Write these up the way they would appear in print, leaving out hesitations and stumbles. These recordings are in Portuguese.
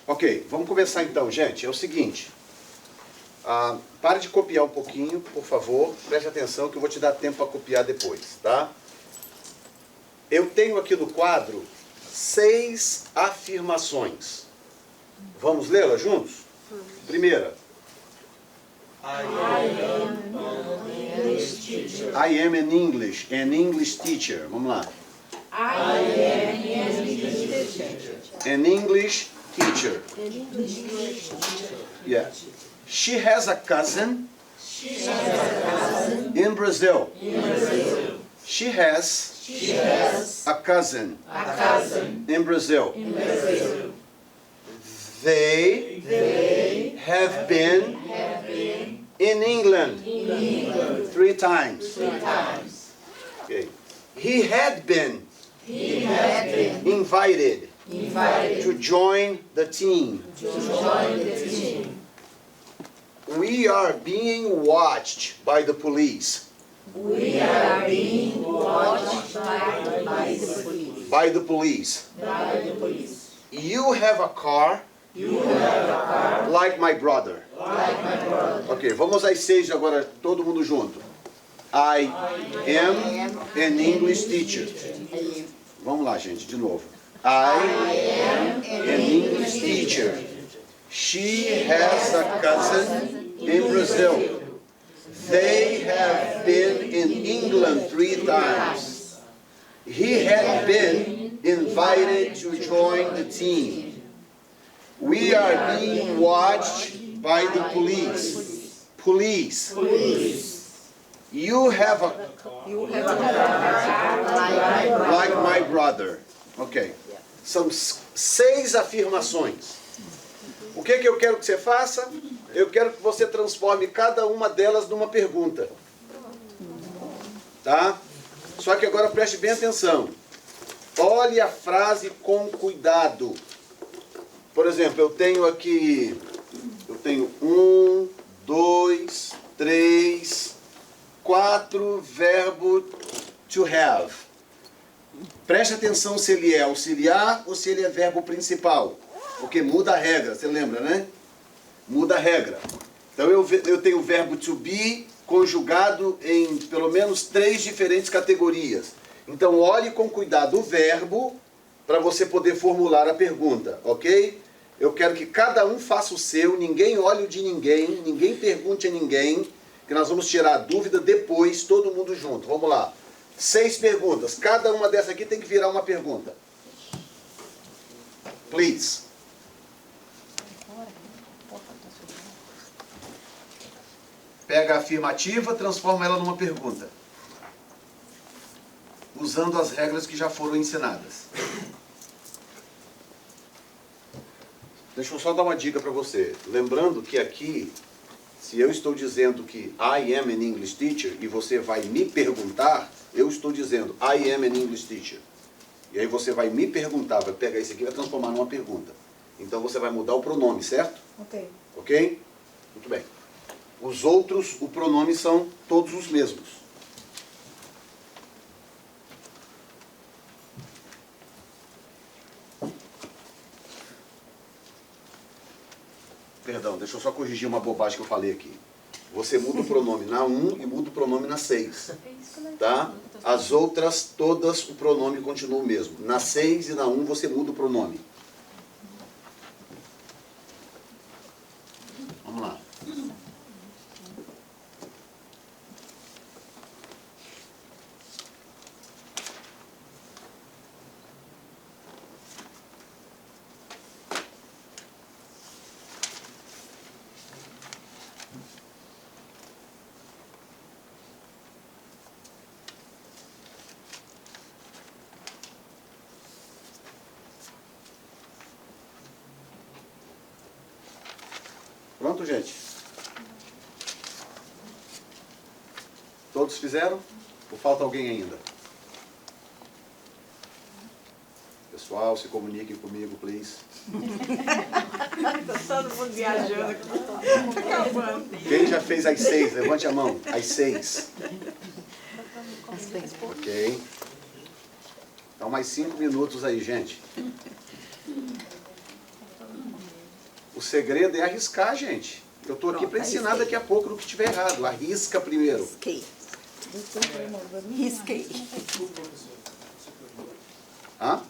Ok, vamos começar então, gente. É o seguinte. Pare de copiar um pouquinho, por favor. Preste atenção que eu vou te dar tempo para copiar depois, tá? Eu tenho aqui no quadro 6 afirmações. Vamos lê-las juntos? Primeira. I am an English teacher. Vamos lá. I am an English teacher. An English teacher. Yeah. She has a cousin in Brazil. She has a cousin in Brazil. They have been in England 3 times. Okay. He had been invited to join the team. We are being watched by the police. We are being watched by the police. By the police. You have a car. Like my brother. Ok, vamos às 6 agora, todo mundo junto. I am an English teacher. Vamos lá, gente, de novo. I am an English teacher. She has a cousin in Brazil. They have been in England 3 times. He had been invited to join the team. We are being watched by the police. Police. You have a like my brother. Ok. São 6 afirmações. O que eu quero que você faça? Eu quero que você transforme cada uma delas numa pergunta. Tá? Só que agora preste bem atenção. Olhe a frase com cuidado. Por exemplo, eu tenho 1, 2, 3, 4 verbo to have. Preste atenção se ele é auxiliar ou se ele é verbo principal. Porque muda a regra, você lembra, né? Muda a regra. Então eu tenho o verbo to be conjugado em pelo menos 3 diferentes categorias. Então olhe com cuidado o verbo para você poder formular a pergunta, ok? Eu quero que cada um faça o seu, ninguém olhe o de ninguém, ninguém pergunte a ninguém, que nós vamos tirar a dúvida depois, todo mundo junto. Vamos lá. 6 perguntas. Cada uma dessas aqui tem que virar uma pergunta. Please. Pega a afirmativa, transforma ela numa pergunta. Usando as regras que já foram ensinadas. Deixa eu só dar uma dica para você. Lembrando que aqui, se eu estou dizendo que I am an English teacher e você vai me perguntar, eu estou dizendo I am an English teacher. E aí você vai me perguntar, vai pegar isso aqui e vai transformar numa pergunta. Então você vai mudar o pronome, certo? Ok. Ok? Muito bem. Os outros, o pronome são todos os mesmos. Perdão, deixa eu só corrigir uma bobagem que eu falei aqui. Você muda o pronome na 1 e muda o pronome na 6. Tá? As outras, todas, o pronome continua o mesmo. Na 6 e na 1 você muda o pronome. Vamos lá. Pronto, gente? Todos fizeram? Ou falta alguém ainda? Pessoal, se comuniquem comigo, please. Tá todo mundo viajando aqui. Tá acabando. Quem já fez as 6? Levante a mão. As 6. Ok. Então mais 5 minutos aí, gente. O segredo é arriscar, gente. Eu estou aqui para ensinar daqui a pouco no que estiver errado. Arrisca primeiro. Risquei. Risquei. Hã?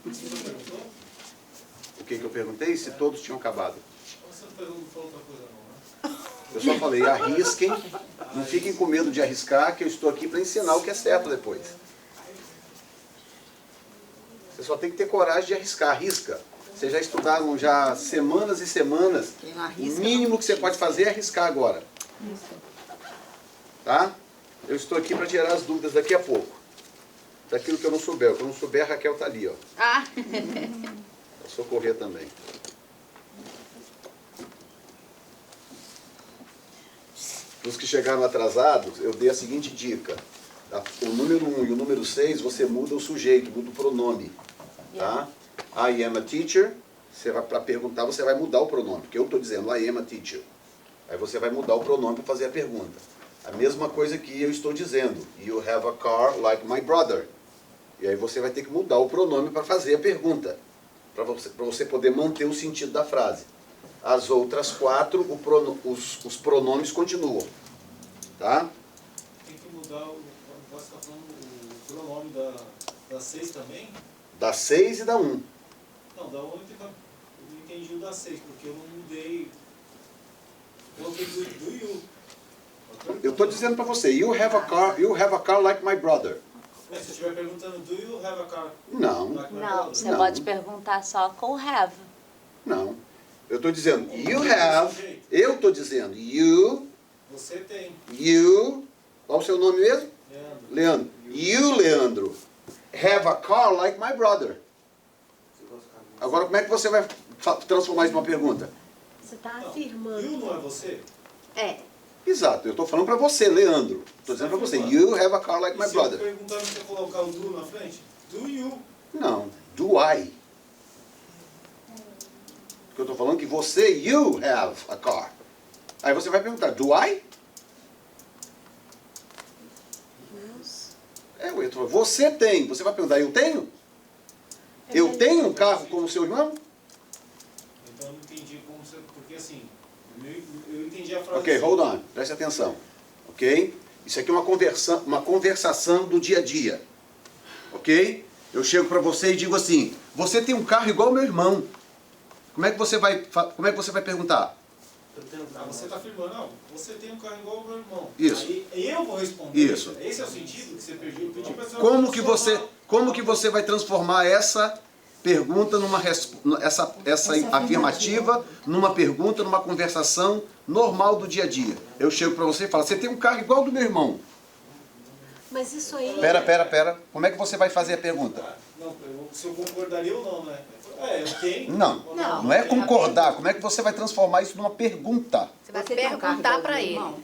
O que eu perguntei? Se todos tinham acabado. Você não falou outra coisa não, né? Eu só falei, arrisquem. Não fiquem com medo de arriscar, que eu estou aqui para ensinar o que é certo depois. Você só tem que ter coragem de arriscar. Arrisca. Vocês já estudaram já semanas e semanas. O mínimo que você pode fazer é arriscar agora. Tá? Eu estou aqui para tirar as dúvidas daqui a pouco. Daquilo que eu não souber. O que eu não souber, a Raquel está ali, ó. Ah, Para socorrer também. Para os que chegaram atrasados, eu dei a seguinte dica. Tá? O número 1 e o número 6, você muda o sujeito, muda o pronome. Tá? I am a teacher. Para perguntar, você vai mudar o pronome. Porque eu estou dizendo I am a teacher. Aí você vai mudar o pronome para fazer a pergunta. A mesma coisa que eu estou dizendo. You have a car like my brother. E aí você vai ter que mudar o pronome para fazer a pergunta. Para você poder manter o sentido da frase. As outras 4, os pronomes continuam. Tá? Tem que mudar você está falando o pronome da 6 também? Da 6 e da 1. Não, da 1 eu entendi o da 6, porque eu não mudei. Eu coloquei do you. Eu estou dizendo para você, you have a car like my brother. Mas se eu estiver perguntando, do you have a car Não, like my não, brother? você Não. pode perguntar só com have. não. Eu estou dizendo, you have, eu estou dizendo, Você tem, qual o seu nome mesmo? Leandro. Leandro. You, Leandro, have a car like my brother. Agora, como é que você vai transformar isso numa pergunta? Você está Não, afirmando. you não é você? É. Exato, eu estou falando para você, Leandro. Estou dizendo para você, you have a car like E my se eu brother. perguntar você colocar o do na frente? Do you. Não, do I. Porque eu estou falando que você, you have a car. Aí você vai perguntar, do I? Eu tô falando, você tem. Você vai perguntar, eu tenho? Eu tenho um carro como o seu irmão? Então eu não entendi como você... Porque assim, eu entendi a frase... Ok, assim. hold on, preste atenção. Ok? Isso aqui é uma conversação do dia a dia. Ok? Eu chego para você e digo assim, você tem um carro igual ao meu irmão. Como é que você vai perguntar? Ah, você está afirmando, não, você tem um carro igual ao meu irmão. Isso. Aí eu vou responder. Isso. Esse é o sentido que você pediu? Eu pedi pra você Como que você vai transformar essa pergunta essa afirmativa numa pergunta, numa conversação normal do dia a dia? Eu chego para você e falo, você tem um carro igual ao do meu irmão. Mas isso aí... Pera. Como é que você vai fazer a pergunta? Não, se eu concordaria ou não, né? Eu tenho. Não é concordar. Como é que você vai transformar isso numa pergunta? Você vai perguntar para ele. Vou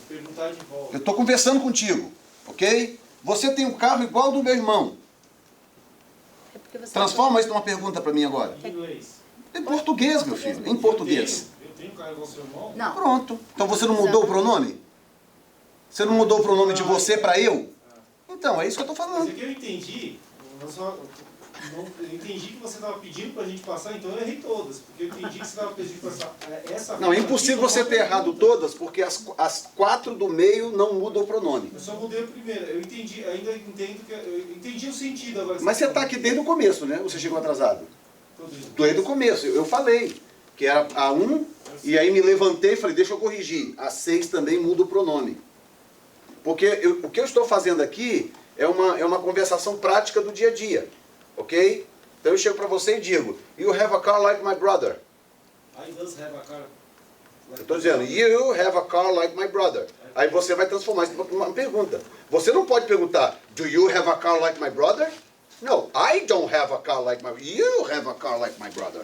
perguntar de volta. Eu estou conversando contigo, ok? Você tem um carro igual ao do meu irmão. É porque você Transforma isso numa pergunta para mim agora. Em inglês. Em português, meu filho. Em português. Eu tenho um carro igual ao seu irmão? Não. Pronto. Então você não mudou o pronome? Você não mudou o pronome de você para eu? Então, é isso que eu estou Mas falando. é que eu entendi. Eu entendi que você estava pedindo para a gente passar, então eu errei todas. Porque eu entendi que você estava pedindo para passar essa... Não, é impossível você ter errado todas, porque as 4 do meio não mudam o pronome. Eu só mudei a primeira. Eu entendi, ainda entendo que... Eu entendi o sentido agora. Mas você está aqui desde o começo, né? Você chegou atrasado. Desde Desde o começo. Eu falei que era a 1, e aí me levantei e falei, deixa eu corrigir. A 6 também muda o pronome. Porque o que eu estou fazendo aqui é uma conversação prática do dia a dia. Ok? Então eu chego para você e digo, you have a car like my brother. I does have a car. Eu estou dizendo, you have a car like my brother. Aí você vai transformar isso numa pergunta. Você não pode perguntar, do you have a car like my brother? No, I don't have a car like my brother. You have a car like my brother.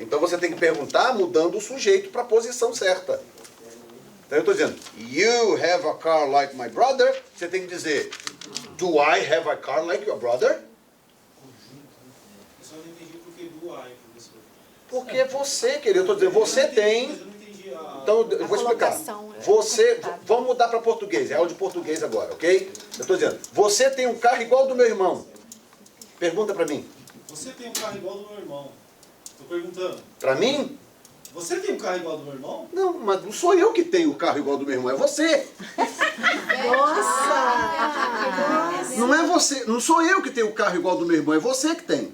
Então você tem que perguntar mudando o sujeito para a posição certa. Então eu estou dizendo, you have a car like my brother. Você tem que dizer, do I have a car like your brother? Eu só não entendi porque do I, professor. Porque você, querido, eu estou dizendo, você tem... Mas eu não entendi a... Então, eu vou explicar. colocação é Você, vamos mudar para português, é aula de português agora, ok? Eu estou dizendo, você tem um carro igual ao do meu irmão. Pergunta para mim. Você tem um carro igual ao do meu irmão. Tô perguntando. Para mim? Você tem um carro igual do meu irmão? Não, mas não sou eu que tenho o carro igual do meu irmão, é você. Nossa! Não é você, não sou eu que tenho o carro igual do meu irmão, é você que tem.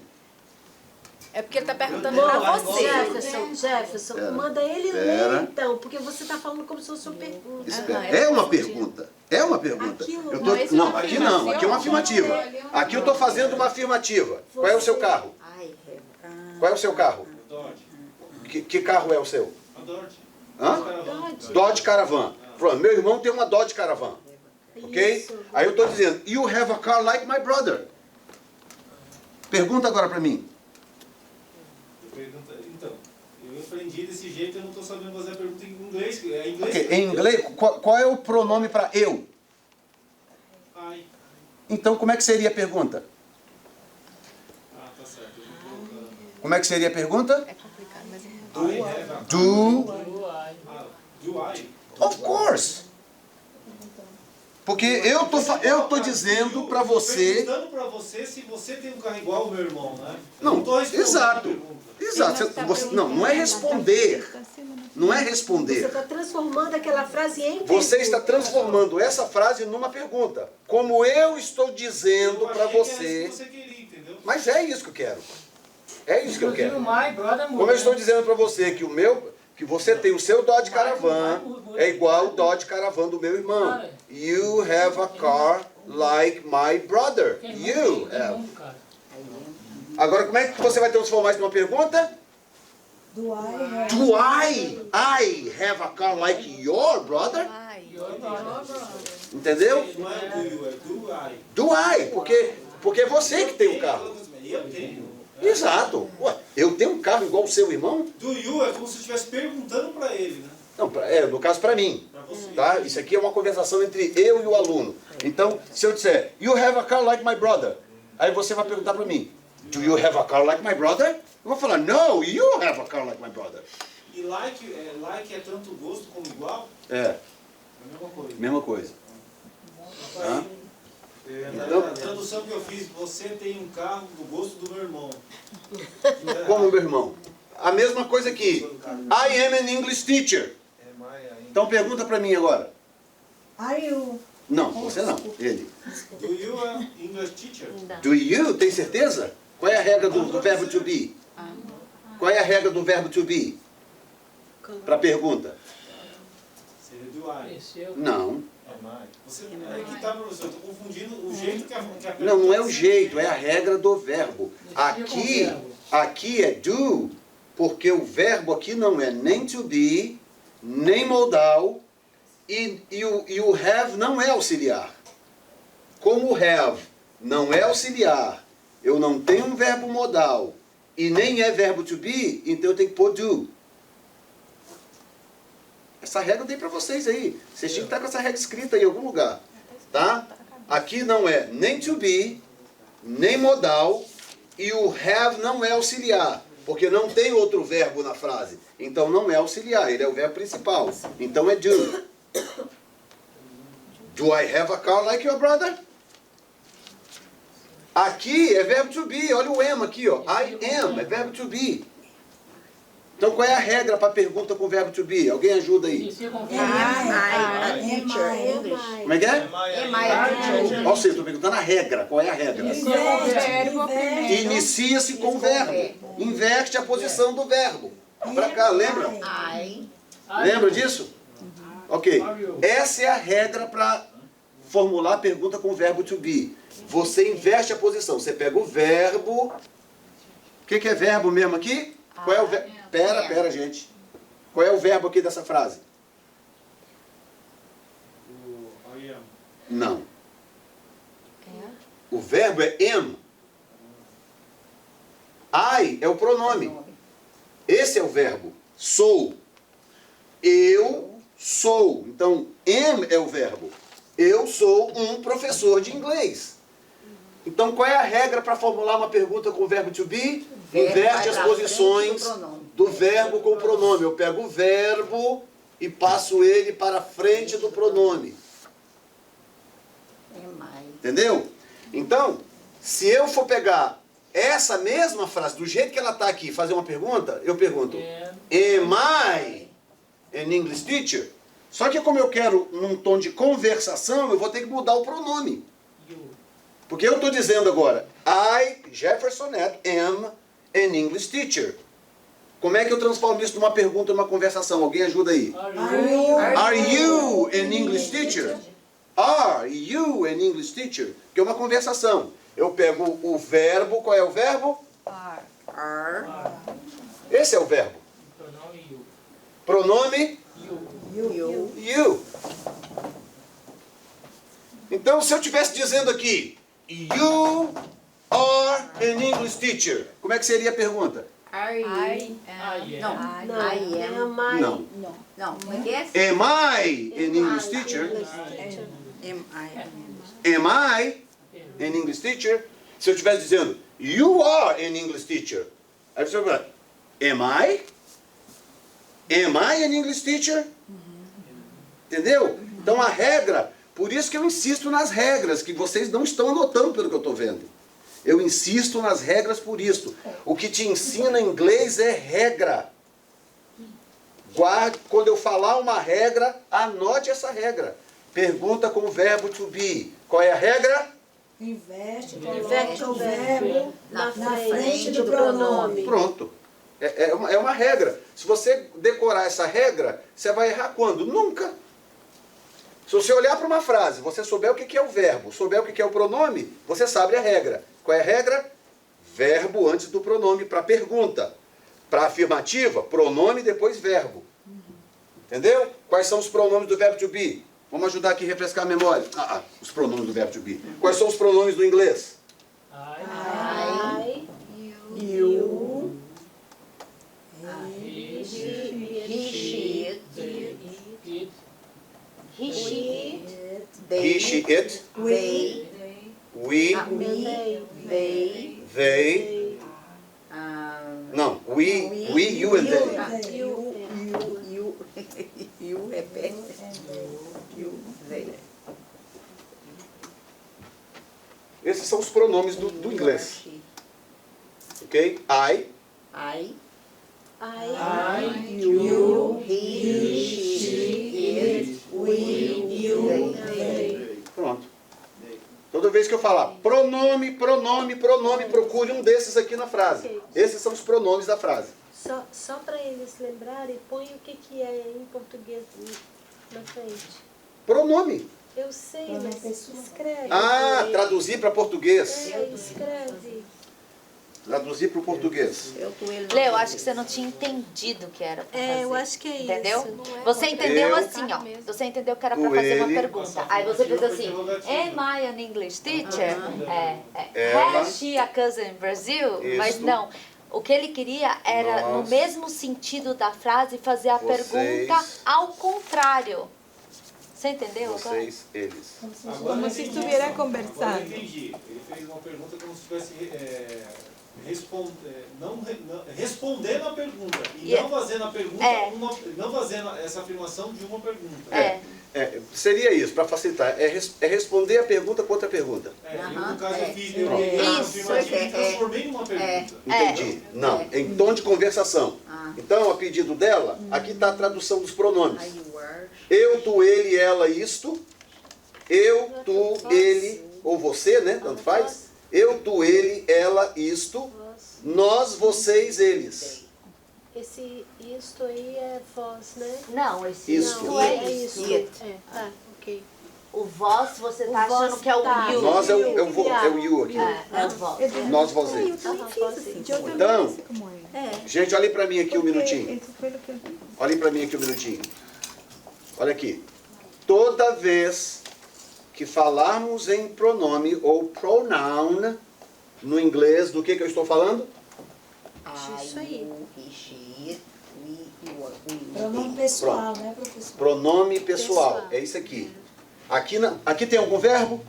É porque ele tá perguntando Não, pra mas você. Jefferson, Pera. manda ele Pera. ler então, porque você tá falando como se fosse uma pergunta. Espera. Aham, É uma eu tô pergunta. É uma pergunta. Aquilo Eu não, esse é não, uma aqui não, aqui é uma afirmativa. Aqui eu estou fazendo uma afirmativa. Qual é o seu carro? Qual é o seu carro? Dodge. Que carro é o seu? A Dodge. Hã? Dodge. Dodge Caravan. Pronto, meu irmão tem uma Dodge Caravan. Ok? Isso. Aí eu estou dizendo, you have a car like my brother. Pergunta agora para mim. Então, eu aprendi desse jeito, eu não estou sabendo fazer a pergunta em inglês. É inglês. Ok, em inglês, qual é o pronome para eu? Ai. Então, como é que seria a pergunta? Ah, tá certo. Eu vou colocar. Como é que seria a pergunta? É complicado, mas é I have a... Do, Do I? of course. Porque eu tô dizendo para você... Perguntando para você se você tem um carro igual ao meu irmão, né? Eu Não, tô respondendo a exato. pergunta. Exato. Não é responder. Não é Você responder. está transformando aquela frase em Você está pergunta. transformando essa frase numa pergunta. Como eu estou dizendo Eu para achei que era isso você... que você queria, entendeu? Mas é isso que eu quero. É isso que eu quero. My brother Como eu estou dizendo para você que você tem o seu Dodge Caravan, é igual o Dodge Caravan do meu irmão. You have a car like my brother. You have. Agora, como é que você vai transformar isso numa pergunta? Do I have? Do I have a car like your brother? Ai, Entendeu? Não é do you, é do I. Do I, porque é você que tem o carro. Eu tenho. Exato. Ué, eu tenho um carro igual o seu irmão? Do you é como se eu estivesse perguntando para ele, né? Não, no caso para mim. Para você. Tá? Isso aqui é uma conversação entre eu e o aluno. Então, se eu disser, you have a car like my brother, aí você vai perguntar para mim, do you have a car like my brother? Eu vou falar, no, you have a car like my brother. E like é tanto gosto como igual? É, É a mesma coisa. mesma coisa. Tá? Então, a tradução que eu fiz, você tem um carro do gosto do meu irmão. Como meu irmão. A mesma coisa aqui. I am an English teacher. Então pergunta para mim agora. Are you? Não, você não. Ele. Do you é English teacher? Do you? Tem certeza? Qual é a regra do verbo to be? Qual é a regra do verbo to be? Para pergunta. Seria do I. Não. Você, é que tá, professor, eu estou confundindo o jeito que a pergunta... Não, não é o jeito, é a regra do verbo. Aqui é do, porque o verbo aqui não é nem to be, nem modal, e o have não é auxiliar. Como o have não é auxiliar, eu não tenho um verbo modal, e nem é verbo to be, então eu tenho que pôr do. Essa regra eu dei para vocês aí. Vocês tinham que estar com essa regra escrita em algum lugar. Tá? Aqui não é nem to be, nem modal, e o have não é auxiliar, porque não tem outro verbo na frase. Então não é auxiliar, ele é o verbo principal. Então é do. Do I have a car like your brother? Aqui é verbo to be, olha o am aqui, ó. I am, é verbo to be. Então qual é a regra para pergunta com verbo to be? Alguém ajuda aí? Como é que é? Ou seja, estou perguntando a regra. Qual é a regra? Inicia-se com o verbo. Inverte a posição do verbo. Para cá, lembra? Lembra disso? Ok. Essa é a regra para formular a pergunta com o verbo to be. Você inverte a posição. Você pega o verbo. O que é verbo mesmo aqui? Qual é o verbo? Pera, gente. Qual é o verbo aqui dessa frase? O I am. Não. O verbo é am. I é o pronome. Esse é o verbo. Sou. Eu sou. Então, am é o verbo. Eu sou um professor de inglês. Então, qual é a regra para formular uma pergunta com o verbo to be? Inverte as posições do verbo com o pronome. Eu pego o verbo e passo ele para frente do pronome. Entendeu? Então, se eu for pegar essa mesma frase, do jeito que ela está aqui, fazer uma pergunta, eu pergunto, am I an English teacher? Só que como eu quero num tom de conversação, eu vou ter que mudar o pronome. Porque eu estou dizendo agora, I, Jefferson Neto, am an English teacher. Como é que eu transformo isso numa pergunta, numa conversação? Alguém ajuda aí? Are you an English teacher? Are you an English teacher? Que é uma conversação. Eu pego o verbo, qual é o verbo? Are. Esse é o verbo. Pronome? You. You. Então, se eu estivesse dizendo aqui, you are an English teacher, como é que seria a pergunta? Are you? Não. Não, I am. am I? Não. Não. Como é que é? Am I an English teacher? Am I? Am I an English teacher? Se eu estivesse dizendo, you are an English teacher. Aí você vai falar, am I? Am I an English teacher? Entendeu? Então a regra, por isso que eu insisto nas regras, que vocês não estão anotando pelo que eu estou vendo. Eu insisto nas regras por isso. O que te ensina inglês é regra. Guarde, quando eu falar uma regra, anote essa regra. Pergunta com o verbo to be. Qual é a regra? Inverte Inverte o verbo na na frente frente do do pronome. pronome. Pronto. É uma regra. Se você decorar essa regra, você vai errar quando? Nunca. Se você olhar para uma frase, você souber o que é o verbo, souber o que é o pronome, você sabe a regra. Qual é a regra? Verbo antes do pronome para pergunta. Para afirmativa, pronome depois verbo. Entendeu? Quais são os pronomes do verbo to be? Vamos ajudar aqui a refrescar a memória. Os pronomes do verbo to be. Quais são os pronomes do inglês? I, You, He, she, it. he, she, He, she, it, They. we, They. they. Não, we, you and they. You é pé. You, they. Esses são os pronomes do inglês. Ok? I, You, he, she, it, you, they. pronto. Toda vez que eu falar pronome, procure um desses aqui na frase. Esses são os pronomes da frase. Só para eles lembrarem, põe o que é em português na frente. Pronome. Eu sei, mas escreve. Traduzir para português. Escreve. Traduzir para o português. Lê, eu acho que você não tinha entendido o que era pra fazer. Eu acho que é isso. Entendeu? Você entendeu Eu- assim, ó. Você entendeu que era pra Tu, fazer uma ele. pergunta. Aí você fez assim, am I an English teacher? Ela. Has she a cousin in Brazil? Isso. Mas não. O que ele queria era, Nós. no mesmo sentido da frase, fazer a Vocês. pergunta ao contrário. Você entendeu agora? Vocês, eles. Como se estuviera conversando. Agora eu entendi. Ele fez uma pergunta como se estivesse respondendo a pergunta. E não fazendo a pergunta, não fazendo essa afirmação de uma pergunta. Seria isso, para facilitar. É responder a pergunta com outra pergunta. No caso eu fiz, eu Pronto. peguei a Isso. afirmativa e transformei numa pergunta. Entendi. Não, em tom de conversação. Então, a pedido dela, aqui está a tradução dos pronomes. Eu, tu, ele, ela, isto. Eu, tu, ele, ou você, né? Tanto faz. Eu, tu, ele, ela, isto. Nós, vocês, eles. Esse isto aí é voz, né? Não, esse Isto. não é isso. isso. Tá, ok. O vós, você tá O vós achando que é o tá. you. Nós é o you aqui. É o vós. Nós, vocês. Então, gente, olhem para mim aqui um minutinho. Olhem para mim aqui um minutinho. Olha aqui. Toda vez que falarmos em pronome ou pronoun no inglês, do que eu estou falando? Isso aí. Pronome pessoal, né, professor? Pronome pessoal. É isso aqui. Aqui tem algum verbo?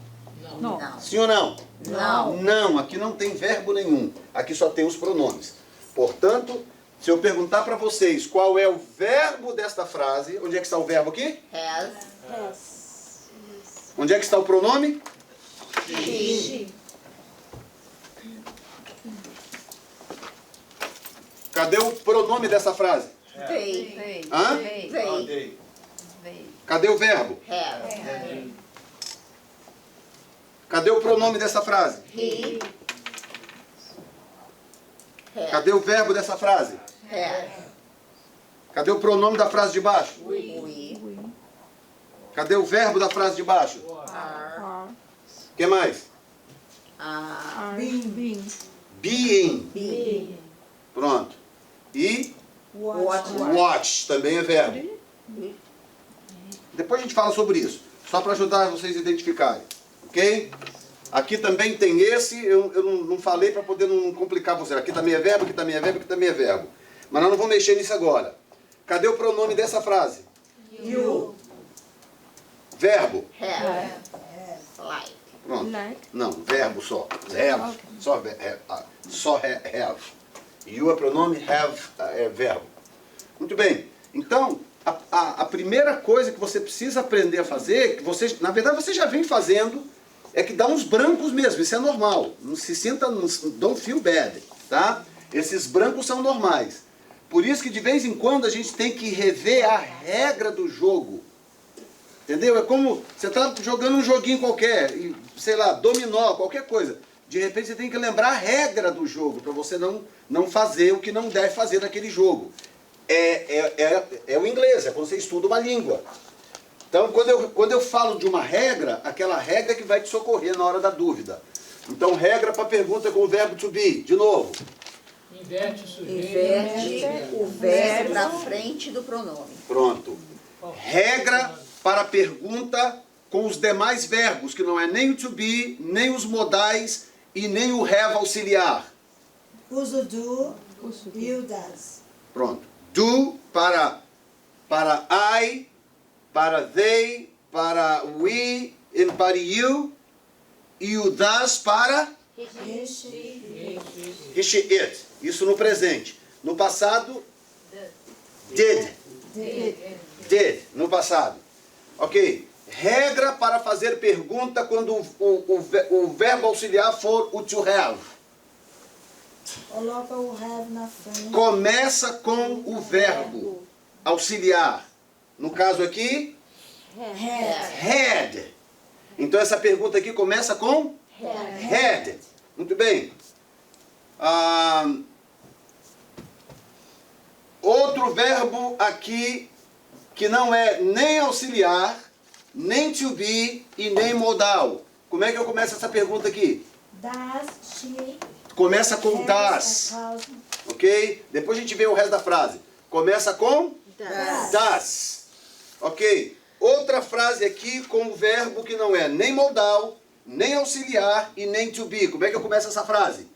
Não. Sim ou não? Não. Não, aqui não tem verbo nenhum. Aqui só tem os pronomes. Portanto, se eu perguntar para vocês qual é o verbo desta frase, onde é que está o verbo aqui? Has. Onde é que está o pronome? She. Cadê o pronome dessa frase? They. Hã? They. Cadê o verbo? Have. Cadê o pronome dessa frase? He. Have. Cadê o verbo dessa frase? Have. Cadê o pronome da frase de baixo? We. Cadê o verbo da frase de baixo? Are. O que mais? Being. Being. Be. Pronto. E Watch. watch também é verbo. Depois a gente fala sobre isso. Só para ajudar vocês a identificarem. Ok? Aqui também tem esse. Eu não falei para poder não complicar vocês. Aqui também é verbo, aqui também é verbo, aqui também é verbo. Mas nós não vamos mexer nisso agora. Cadê o pronome dessa frase? You. Verbo. Have. Like. Pronto. Não, verbo só. Have. Só have. You é pronome, have é verbo. Muito bem. Então, a primeira coisa que você precisa aprender a fazer, que você, na verdade você já vem fazendo, é que dá uns brancos mesmo. Isso é normal. Não se sinta, don't feel bad, tá? Esses brancos são normais. Por isso que de vez em quando a gente tem que rever a regra do jogo. Entendeu? É como você está jogando um joguinho qualquer, sei lá, dominó, qualquer coisa. De repente você tem que lembrar a regra do jogo, para você não fazer o que não deve fazer naquele jogo. É o inglês, é quando você estuda uma língua. Então, quando eu falo de uma regra, aquela regra que vai te socorrer na hora da dúvida. Então, regra para pergunta com o verbo to be. De novo. Inverte o sujeito. Inverte o verbo na frente do pronome. Pronto. Regra para pergunta com os demais verbos, que não é nem o to be, nem os modais e nem o have auxiliar. Uso do e o das. Pronto. Do para I, para they, para we e para you. E o das para Este. he, she, it. Isso no presente. No passado, did. Did, no passado. Ok. Regra para fazer pergunta quando o verbo auxiliar for o to have. Coloca o have na frente. Começa com o verbo auxiliar. No caso aqui, had. Então essa pergunta aqui começa com had. Muito bem. Outro verbo aqui que não é nem auxiliar, nem to be e nem modal. Como é que eu começo essa pergunta aqui? Das, she, Começa com has, das, a house. ok? Depois a gente vê o resto da frase. Começa com das, ok? Outra frase aqui com o verbo que não é nem modal, nem auxiliar e nem to be. Como é que eu começo essa frase?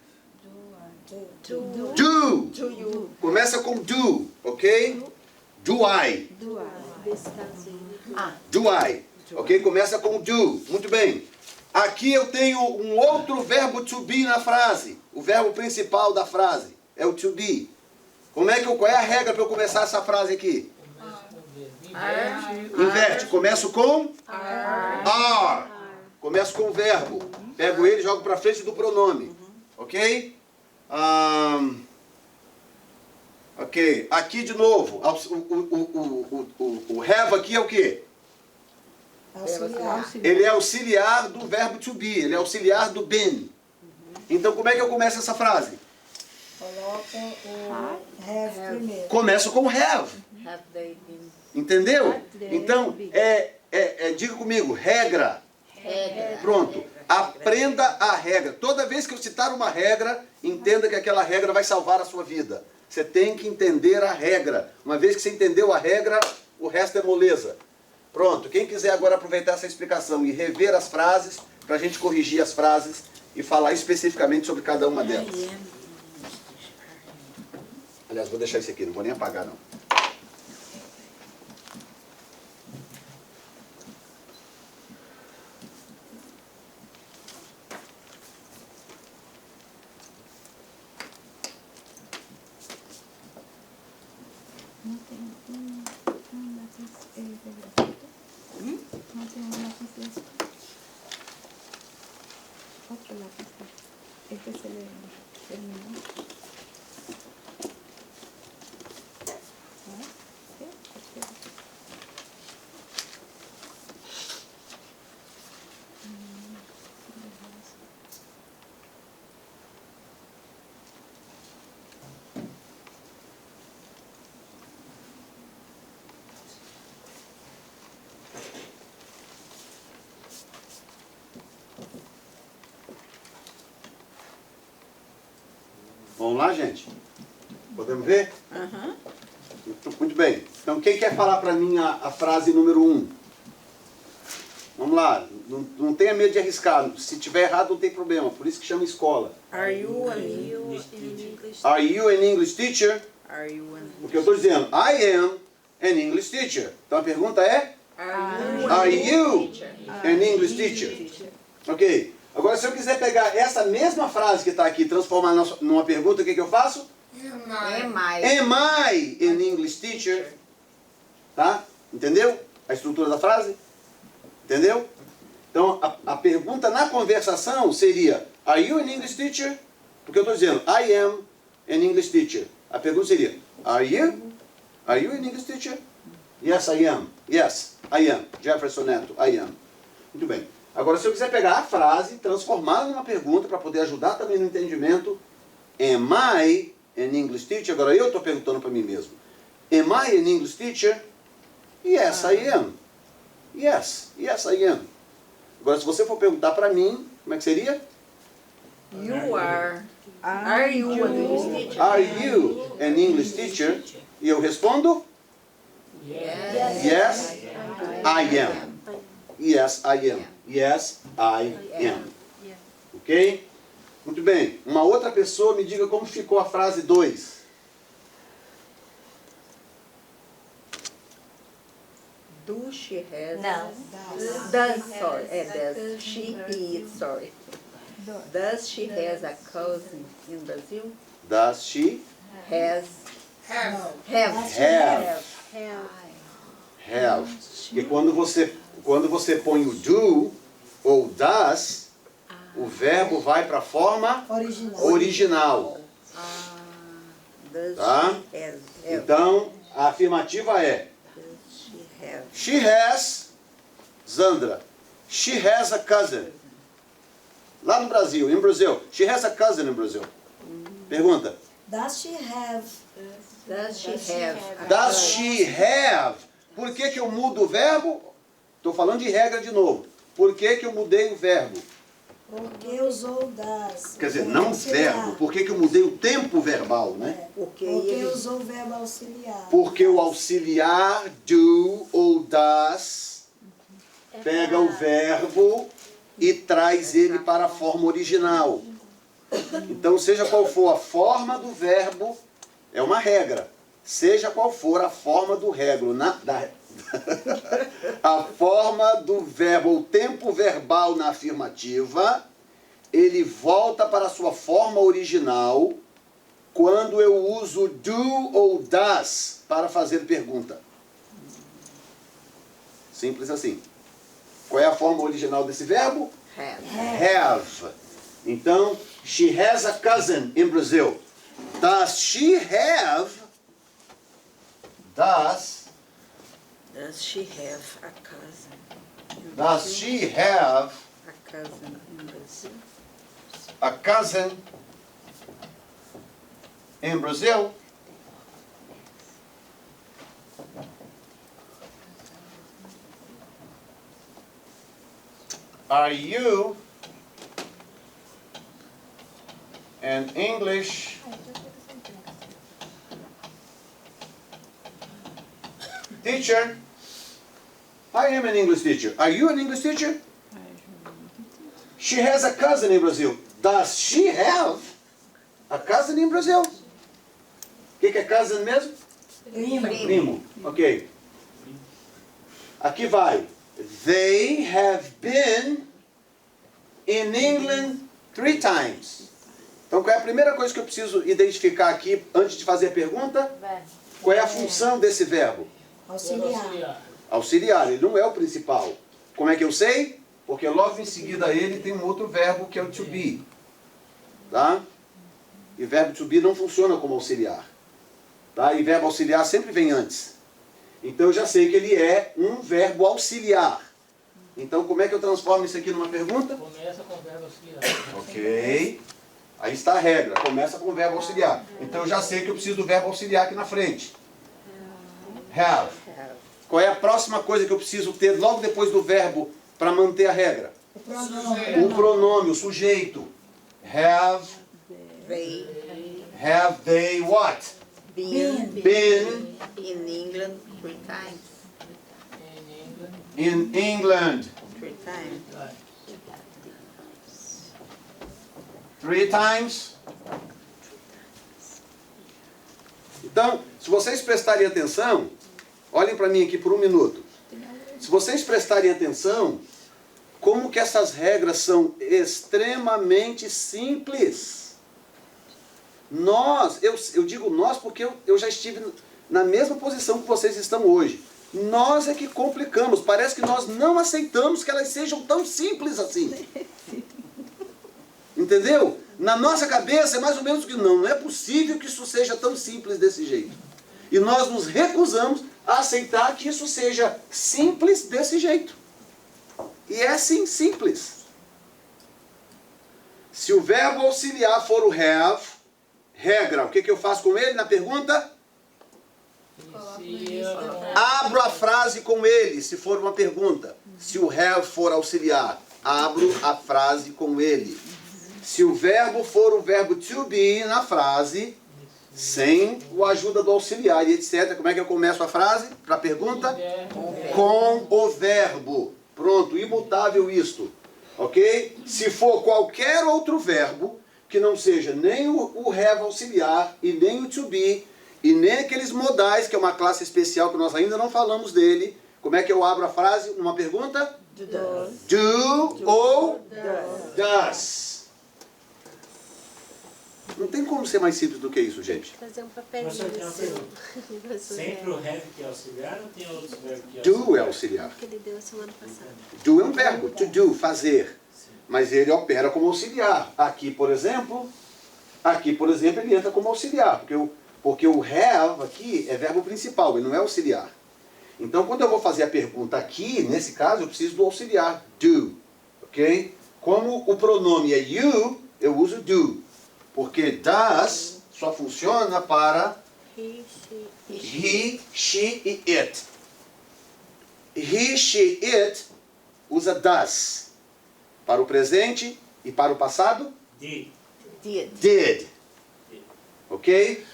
Do. To you. Começa com do, ok? Do I. Do I. Ok? Começa com do. Muito bem. Aqui eu tenho um outro verbo to be na frase. O verbo principal da frase é o to be. Qual é a regra para eu começar essa frase aqui? Inverte. Começo com are. Começo com o verbo. Pego ele e jogo para frente do pronome. Ok? Ok. Aqui de novo. O have aqui é o quê? Auxiliar. Ele é auxiliar do verbo to be. Ele é auxiliar do been. Então como é que eu começo essa frase? Coloca o have primeiro. Começo com have. Have they been? Entendeu? Então, diga comigo, regra. Regra. Pronto. Aprenda a regra. Toda vez que eu citar uma regra, entenda que aquela regra vai salvar a sua vida. Você tem que entender a regra. Uma vez que você entendeu a regra, o resto é moleza. Pronto. Quem quiser agora aproveitar essa explicação e rever as frases, para a gente corrigir as frases e falar especificamente sobre cada uma delas. Aliás, vou deixar isso aqui, não vou nem apagar não. Não tem um lápis grafito? Não tem um lápis grafito? Outro lápis. Este se le terminó. Vamos lá, gente? Podemos ver? Aham. Muito bem. Então, quem quer falar para mim a frase número 1? Vamos lá. Não tenha medo de arriscar. Se tiver errado, não tem problema. Por isso que chama escola. Are you an Are you an English teacher? Are you an Porque eu estou dizendo, I am an English teacher. Então, a pergunta é, Are you an English teacher? Ok. Agora, se eu quiser pegar essa mesma frase que está aqui e transformar numa pergunta, o que eu faço? Am I? Am I an English teacher? Tá? Entendeu? A estrutura da frase? Entendeu? Então, a pergunta na conversação seria, Are you an English teacher? Porque eu estou dizendo, I am an English teacher. A pergunta seria, Are you? Are you an English teacher? Yes, I am. Yes, I am. Jefferson Neto, I am. Muito bem. Agora, se eu quiser pegar a frase, transformá-la numa pergunta para poder ajudar também no entendimento, Am I an English teacher? Agora eu estou perguntando para mim mesmo. Am I an English teacher? Yes, I am. Yes, I am. Agora, se você for perguntar para mim, como é que seria? You are. Are you an English teacher? Are you an English teacher? E eu respondo, Yes, I am. Yes, I am. Yes, I am. Ok? Muito bem. Uma outra pessoa me diga como ficou a frase 2. Do she has? Não. Does, sorry. Does she eat, sorry. Does she has a cousin in Brazil? Does she Have. have? Have. Porque quando você põe o do ou does, o verbo vai para a forma original. Does Tá? she has? Então, a afirmativa é Does she have? She has, Zandra, she has a cousin. Lá no Brasil, em Brasil, she has a cousin in Brazil. Pergunta, Does she have? Does she have? a does cousin? she have? Por que eu mudo o verbo? Estou falando de regra de novo. Por que eu mudei o verbo? Porque usou das. Quer dizer, não o verbo. Por que eu mudei o tempo verbal, né? Porque Porque ele usou o verbo auxiliar. Porque o auxiliar do ou das pega o verbo e traz ele para a forma original. Então, seja qual for a forma do verbo, é uma regra. Seja qual for a forma do verbo, a forma do verbo, o tempo verbal na afirmativa, ele volta para a sua forma original quando eu uso do ou does para fazer pergunta. Simples assim. Qual é a forma original desse verbo? have. Have. Então, she has a cousin in Brazil. Does she have? Does she have a cousin? in Does Brazil? she have A cousin in Brazil? a cousin in Brazil? Are you an English teacher? I am an English teacher. Are you an English teacher? She has a cousin in Brazil. Does she have a cousin in Brazil? O que é cousin mesmo? Primo. Ok. Aqui vai. They have been in England 3 times. Então, qual é a primeira coisa que eu preciso identificar aqui antes de fazer a pergunta? Qual é a função desse verbo? Auxiliar. Auxiliar, ele não é o principal. Como é que eu sei? Porque logo em seguida a ele tem um outro verbo que é o to be. Tá? E verbo to be não funciona como auxiliar. Tá? E verbo auxiliar sempre vem antes. Então eu já sei que ele é um verbo auxiliar. Então como é que eu transformo isso aqui numa pergunta? Começa com o verbo auxiliar. Ok. Aí está a regra. Começa com o verbo auxiliar. Então eu já sei que eu preciso do verbo auxiliar aqui na frente. Have. Qual é a próxima coisa que eu preciso ter logo depois do verbo para manter a regra? O pronome. O pronome, o sujeito. Have. They Have they what? Been Been in England 3 times. in England 3 times. 3 times? Então, se vocês prestarem atenção, olhem para mim aqui por 1 minuto. Se vocês prestarem atenção, como que essas regras são extremamente simples. Eu digo nós porque eu já estive na mesma posição que vocês estão hoje. Nós é que complicamos. Parece que nós não aceitamos que elas sejam tão simples assim. Entendeu? Na nossa cabeça é mais ou menos que não é possível que isso seja tão simples desse jeito. E nós nos recusamos a aceitar que isso seja simples desse jeito. E é assim, simples. Se o verbo auxiliar for o have, regra, o que eu faço com ele na pergunta? Abro a frase com ele, se for uma pergunta. Se o have for auxiliar, abro a frase com ele. Se o verbo for o verbo to be na frase, sem a ajuda do auxiliar e etc. Como é que eu começo a frase? Para a pergunta? Com o verbo. Pronto, imutável isto. Ok? Se for qualquer outro verbo, que não seja nem o have auxiliar e nem o to be, e nem aqueles modais, que é uma classe especial que nós ainda não falamos dele. Como é que eu abro a frase? Numa pergunta? Do ou does. Não tem como ser mais simples do que isso, gente. Fazer um papelinho Mas eu tenho uma assim. pergunta. Sempre o have que é auxiliar ou tem outros verbos que é Do é auxiliar. Que ele deu a semana passada. Do é um verbo, to do, fazer. Mas ele opera como auxiliar. Aqui, por exemplo, ele entra como auxiliar. Porque o have aqui é verbo principal, ele não é auxiliar. Então, quando eu vou fazer a pergunta aqui, nesse caso, eu preciso do auxiliar, do. Ok? Como o pronome é you, eu uso do. Porque does só funciona para he, she e it. He, she, it usa does para o presente e para o passado? Did. Did. Ok?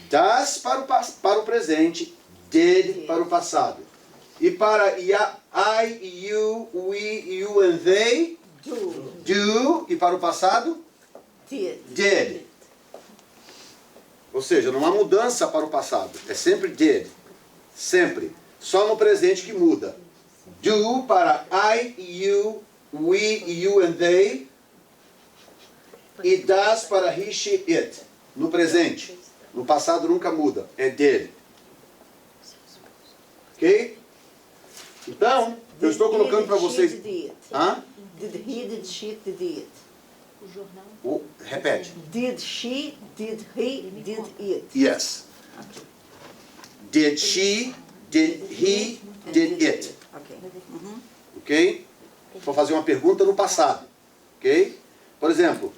Does para o presente, did para o passado. E para I, you, we, you and they? Do. E para o passado? Did. Ou seja, não há mudança para o passado. É sempre did. Sempre. Só no presente que muda. Do para I, you, we, you and they. E does para he, she, it. No presente. No passado nunca muda. É did. Ok? Então, eu estou colocando para vocês... Hã? Did he, did she, did it. Repete. Did she, did he, did it. Yes. Did she, did he, did it. Ok. Ok? Vou fazer uma pergunta no passado. Ok? Por exemplo,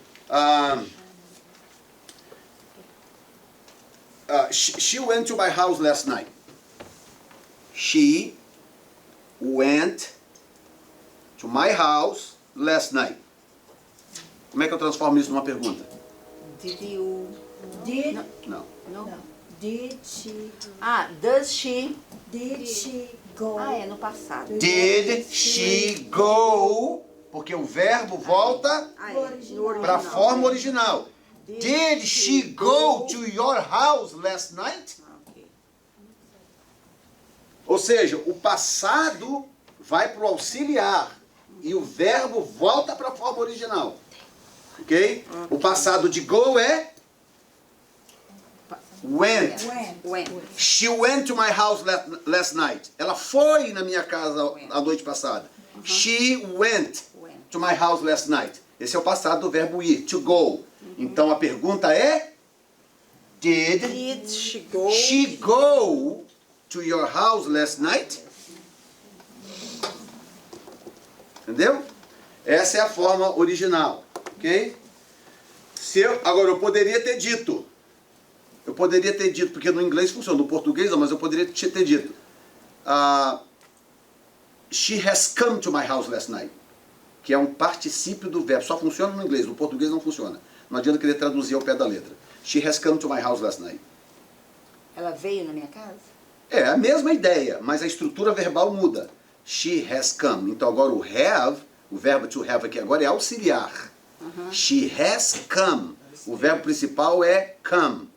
she went to my house last night. She went to my house last night. Como é que eu transformo isso numa pergunta? Did you... Did, Não. No? did she, Does she... did she go? é no passado. Did she go? Porque o verbo volta No original. para a forma original. Did she go to your house last night? Ok. Ou seja, o passado vai para o auxiliar e o verbo volta para a forma original. Ok? O passado de go é went. Went. She went to my house last night. Ela foi na minha casa a noite passada. She went to my house last night. Esse é o passado do verbo ir, to go. Então a pergunta é: Did she go to your house last night? Entendeu? Essa é a forma original. Ok? Agora eu poderia ter dito. Porque no inglês funciona, no português não, mas eu poderia ter dito. She has come to my house last night. que é um particípio do verbo. Só funciona no inglês, no português não funciona. Não adianta querer traduzir ao pé da letra. She has come to my house last night. Ela veio na minha casa? É a mesma ideia, mas a estrutura verbal muda. She has come. Então agora o have, o verbo to have aqui agora é auxiliar. She has come. O verbo principal é come,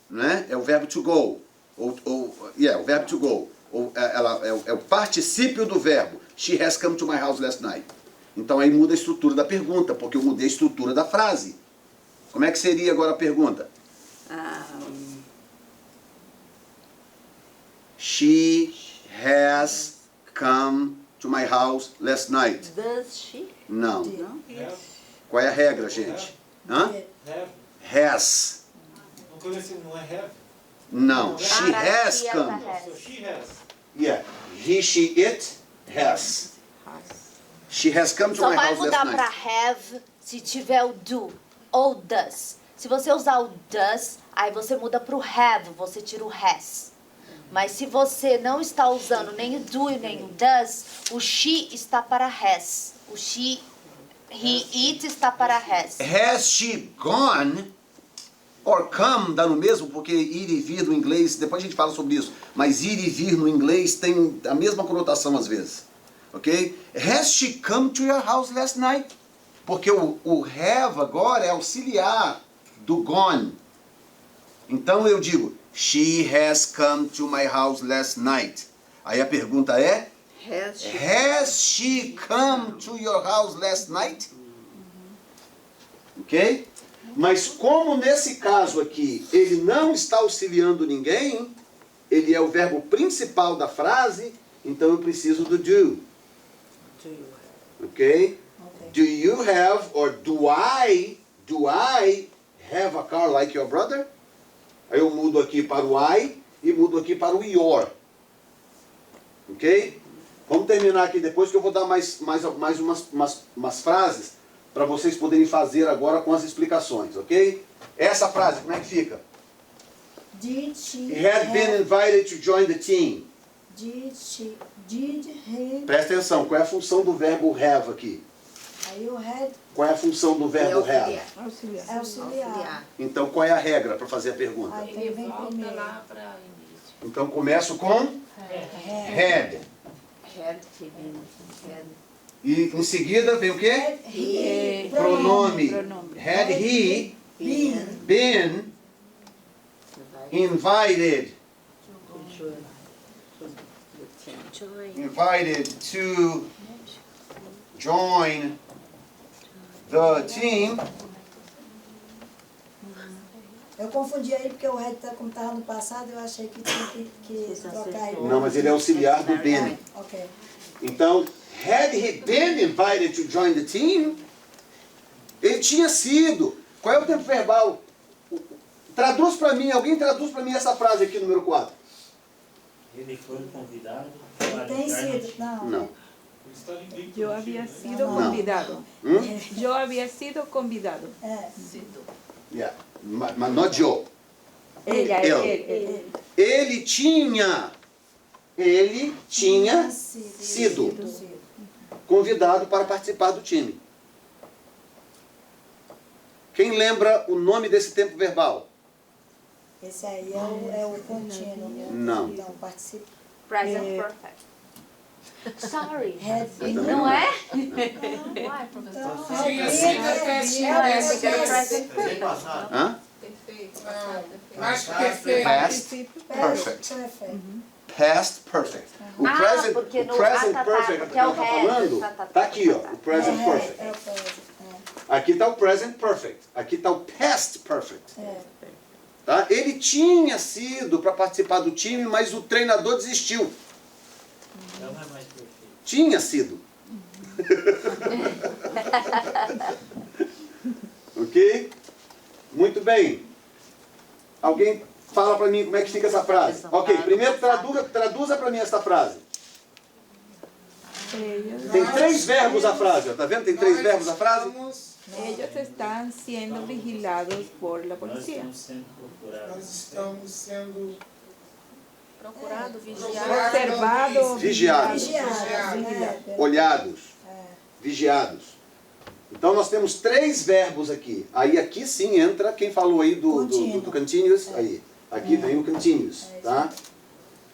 né? É o verbo to go. O verbo to go. É o particípio do verbo. She has come to my house last night. Então aí muda a estrutura da pergunta, porque eu mudei a estrutura da frase. Como é que seria agora a pergunta? She has come to my house last night. Does she? Não. Não? Qual é a regra, gente? Hã? Have. Has. Não é have. Não. She has come. So she has. Yeah. He, she, it has. She has come to Só my vai house mudar last pra night. have se tiver o do ou does. Se você usar o does, aí você muda pro have, você tira o has. Mas se você não está usando nem o do e nem o does, o she está para has. O she, he, it está para has. Has she gone or come dá no mesmo, porque ir e vir no inglês, depois a gente fala sobre isso, mas ir e vir no inglês tem a mesma conotação às vezes. Ok? Has she come to your house last night? Porque o have agora é auxiliar do gone. Então eu digo, she has come to my house last night. Aí a pergunta é, has she come to your house last night? Ok? Mas como nesse caso aqui ele não está auxiliando ninguém, ele é o verbo principal da frase, então eu preciso do do. Ok? Do you have or do I have a car like your brother? Aí eu mudo aqui para o I e mudo aqui para o your. Ok? Vamos terminar aqui depois que eu vou dar mais umas frases para vocês poderem fazer agora com as explicações, ok? Essa frase, como é que fica? Did she He had been invited to join the team. Did he? Presta atenção, qual é a função do verbo have aqui? Aí o had Qual é a função do verbo have? é auxiliar. Então qual é a regra para fazer a pergunta? Aí então vem primeiro. Então começo com had. E em seguida vem o quê? Pronome. Had he been invited to join the team? Eu confundi aí porque o had como estava no passado, eu achei que tinha que trocar ele. Não, mas ele é auxiliar do been. Ok. Então, had he been invited to join the team? Ele tinha sido. Qual é o tempo verbal? Traduz para mim, alguém traduz para mim essa frase aqui, número 4. Ele foi convidado Ele para tem entrar no sido, time. não. Não. Yo había sido No. convidado. Hum? Yo había sido convidado. É. Yeah. Mas not Joe. Ella, Ele. él. Ele tinha sido convidado para participar do time. Quem lembra o nome desse tempo verbal? Esse aí é o contínuo. Não. Não, participa. Present perfect. Sorry. Had been. Não é? Uai, professor. Hã? Acho que Past perfect. Past perfect. O Ah, present, porque o no- present tá, perfect que que é o ela está have, falando, tá. tá aqui, ó. O present perfect. É o present. Aqui está o present perfect. Aqui está o past perfect. É. Tá? Ele tinha sido para participar do time, mas o treinador desistiu. Não é mais perfeito. Tinha sido. Ok? Muito bem. Alguém fala para mim como é que fica essa frase. Ok, primeiro traduza para mim essa frase. Tem 3 verbos a frase, ó. Tá vendo? Tem 3 verbos a frase? Ellos están siendo vigilados por la Nós policía. estamos sendo procurados. nós estamos sendo Procurado, vigiado. Observado, Vigiados. Vigiado. Olhados. Vigiados. Então nós temos 3 verbos aqui. Aí aqui sim entra quem falou aí do continuous. Aí. Aqui vem o continuous, tá?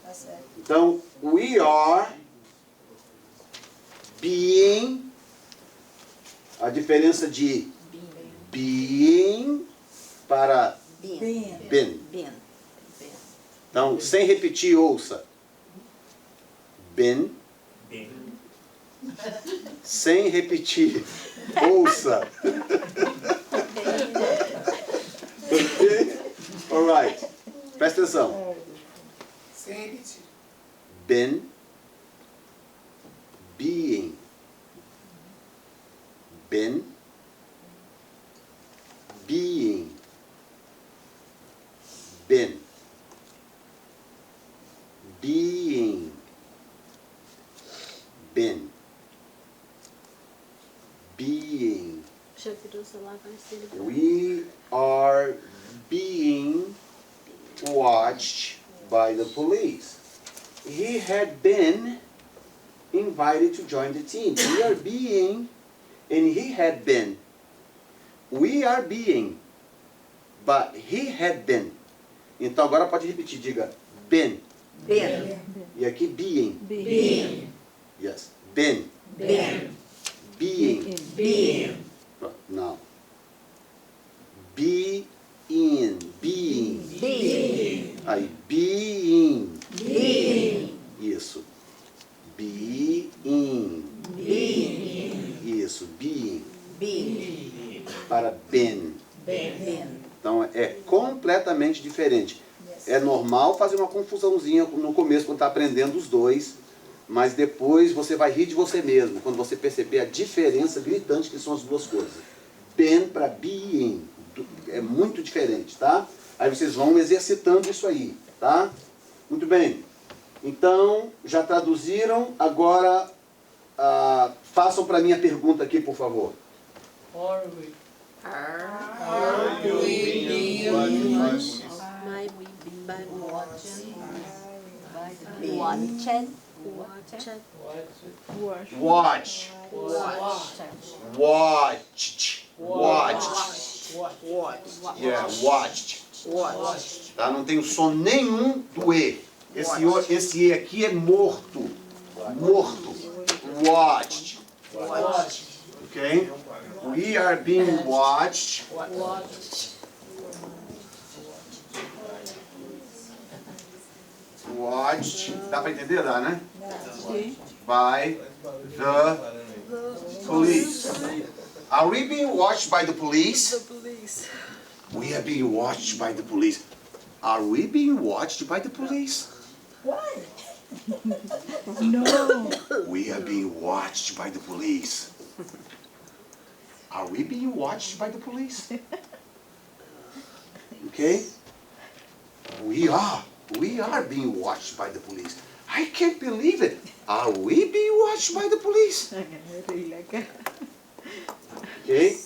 Tá certo. Então, we are being, a diferença de being para Been. been. Been. Então, sem repetir, ouça. Been. Bem. Sem repetir, ouça. Ok? Alright. Presta atenção. Sem repetir. Been. Being. Been. Being. Been. Being. Been. Being. Já virou o celular, vai ser ele. We are being watched by the police. He had been invited to join the team. We are being, and he had been. We are being, but he had been. Então agora pode repetir, diga been. Been. E aqui being. Being. Yes, been. Been. Being. Being. Não. Being. Being. Being. Aí, being. Being. Isso. Being. Being. Isso, being. Being. Para been. Been. Então é completamente diferente. É normal fazer uma confusãozinha no começo quando está aprendendo os dois, mas depois você vai rir de você mesmo quando você perceber a diferença gritante que são as duas coisas. Been para being é muito diferente, tá? Aí vocês vão exercitando isso aí, tá? Muito bem. Então, já traduziram, agora façam para mim a pergunta aqui, por favor. Are we My Watching. Watch. Watched. Yeah, watched. Tá? Não tem som nenhum do E. Esse E aqui é morto. Morto. Watched. Ok? We are being watched. Watched. Dá para entender, dá, né? By the police. Are we being watched by the police? We are being watched by the police. Are we being watched by the police? Why? No. We are being watched by the police. Are we being watched by the police? Okay? We are. We are being watched by the police. I can't believe it. Are we being watched by the police? Ok?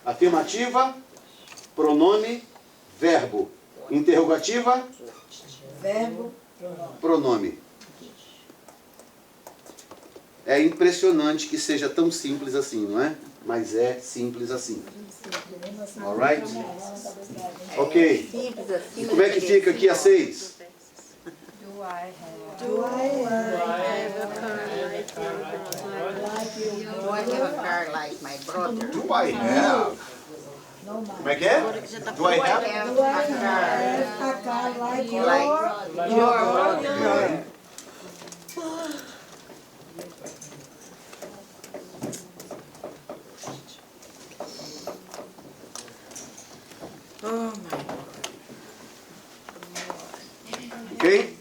Afirmativa, pronome, verbo. Interrogativa, Verbo, pronome. É impressionante que seja tão simples assim, não é? Mas é simples assim. Alright? Ok. Simples assim. E como é que fica aqui a 6? do I Do I have a car like my brother? Do I have? Como é que é? Do I have? Do I have a car like your like your brother? Ok?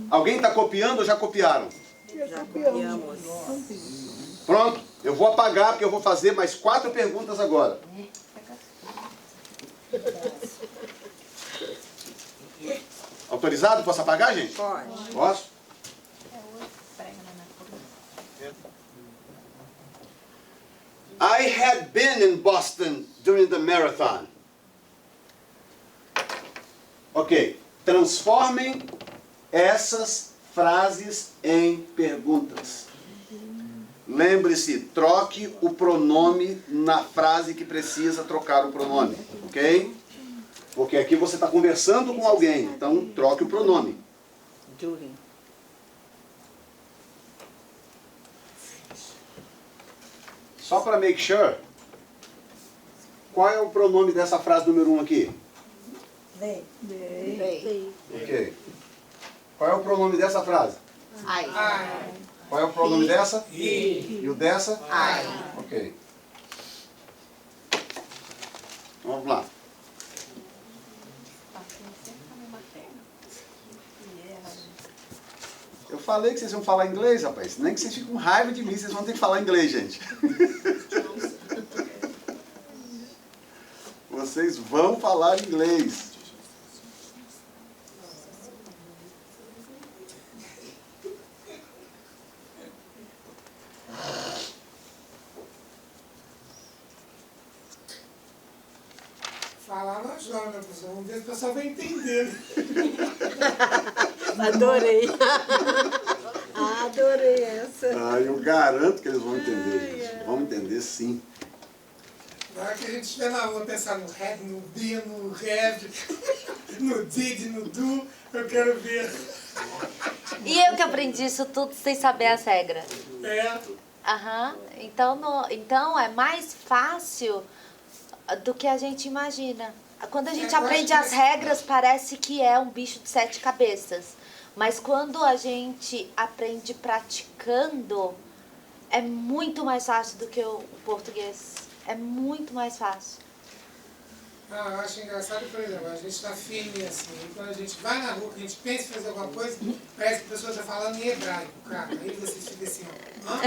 Alguém está copiando ou já copiaram? Já copiamos. Pronto, eu vou apagar porque eu vou fazer mais 4 perguntas agora. Autorizado? Posso apagar, gente? Pode. Posso? I had been in Boston during the marathon. Ok, transformem essas frases em perguntas. Lembre-se, troque o pronome na frase que precisa trocar o pronome, ok? Porque aqui você está conversando com alguém, então troque o pronome. During. Só para make sure, qual é o pronome dessa frase número 1 aqui? They. They. Ok. Qual é o pronome dessa frase? I. Qual é o pronome dessa? He. E o dessa? I. Ok. Vamos lá. Eu falei que vocês iam falar inglês, rapaz. Nem que vocês fiquem com raiva de mim, vocês vão ter que falar inglês, gente. Vocês vão falar inglês. Falar na jovem, né, pessoal? Vamos ver se o pessoal vai entender. Né? Adorei. Adorei essa. Ah, eu garanto que eles vão entender, gente. Vão entender sim. Na hora que a gente estiver na rua pensar no have, no be, no have, no did, no do, eu quero ver. E eu que aprendi isso tudo sem saber as regras. É. Aham. Então é mais fácil do que a gente imagina. Quando a gente Eu acho aprende que as é- regras, parece que é um bicho de 7 cabeças. Mas quando a gente aprende praticando, é muito mais fácil do que o português. É muito mais fácil. Ah, eu acho engraçado, por exemplo, a gente está firme assim, e quando a gente vai na rua, que a gente pensa em fazer alguma coisa, parece que a pessoa está falando em hebraico, cara. Aí você fica assim, ó. Hã?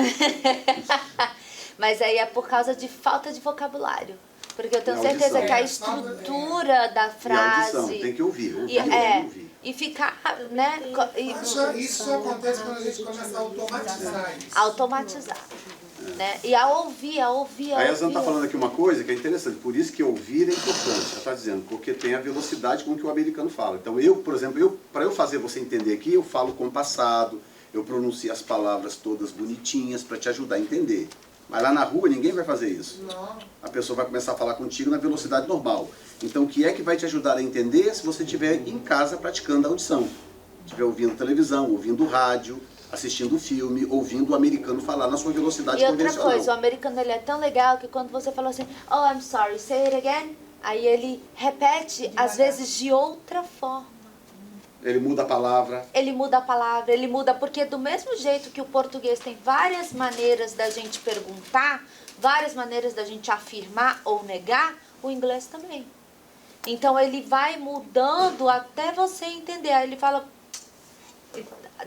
Mas aí é por causa de falta de vocabulário. Porque eu tenho E certeza audição. que a É, estrutura da E audição, frase... tem que ouvir, ouvir, é, ouvir. e ficar, né? Isso só acontece quando a gente começa a automatizar isso. Automatizar. Né? E a ouvir. A Yasana está falando aqui uma coisa que é interessante, por isso que ouvir é importante, ela está dizendo, porque tem a velocidade com que o americano fala. Então eu, por exemplo, para eu fazer você entender aqui, eu falo compassado, eu pronuncio as palavras todas bonitinhas para te ajudar a entender. Mas lá na rua ninguém vai fazer isso. Não. A pessoa vai começar a falar contigo na velocidade normal. Então o que é que vai te ajudar a entender se você estiver em casa praticando a audição? Estiver ouvindo televisão, ouvindo rádio, assistindo filme, ouvindo o americano falar na sua velocidade E outra convencional. coisa, o americano ele é tão legal que quando você fala assim, oh, I'm sorry, say it again, aí ele repete, às vezes, de outra forma. Ele muda a palavra. Ele muda a palavra, ele muda, porque do mesmo jeito que o português tem várias maneiras da gente perguntar, várias maneiras da gente afirmar ou negar, o inglês também. Então ele vai mudando até você entender. Aí ele fala,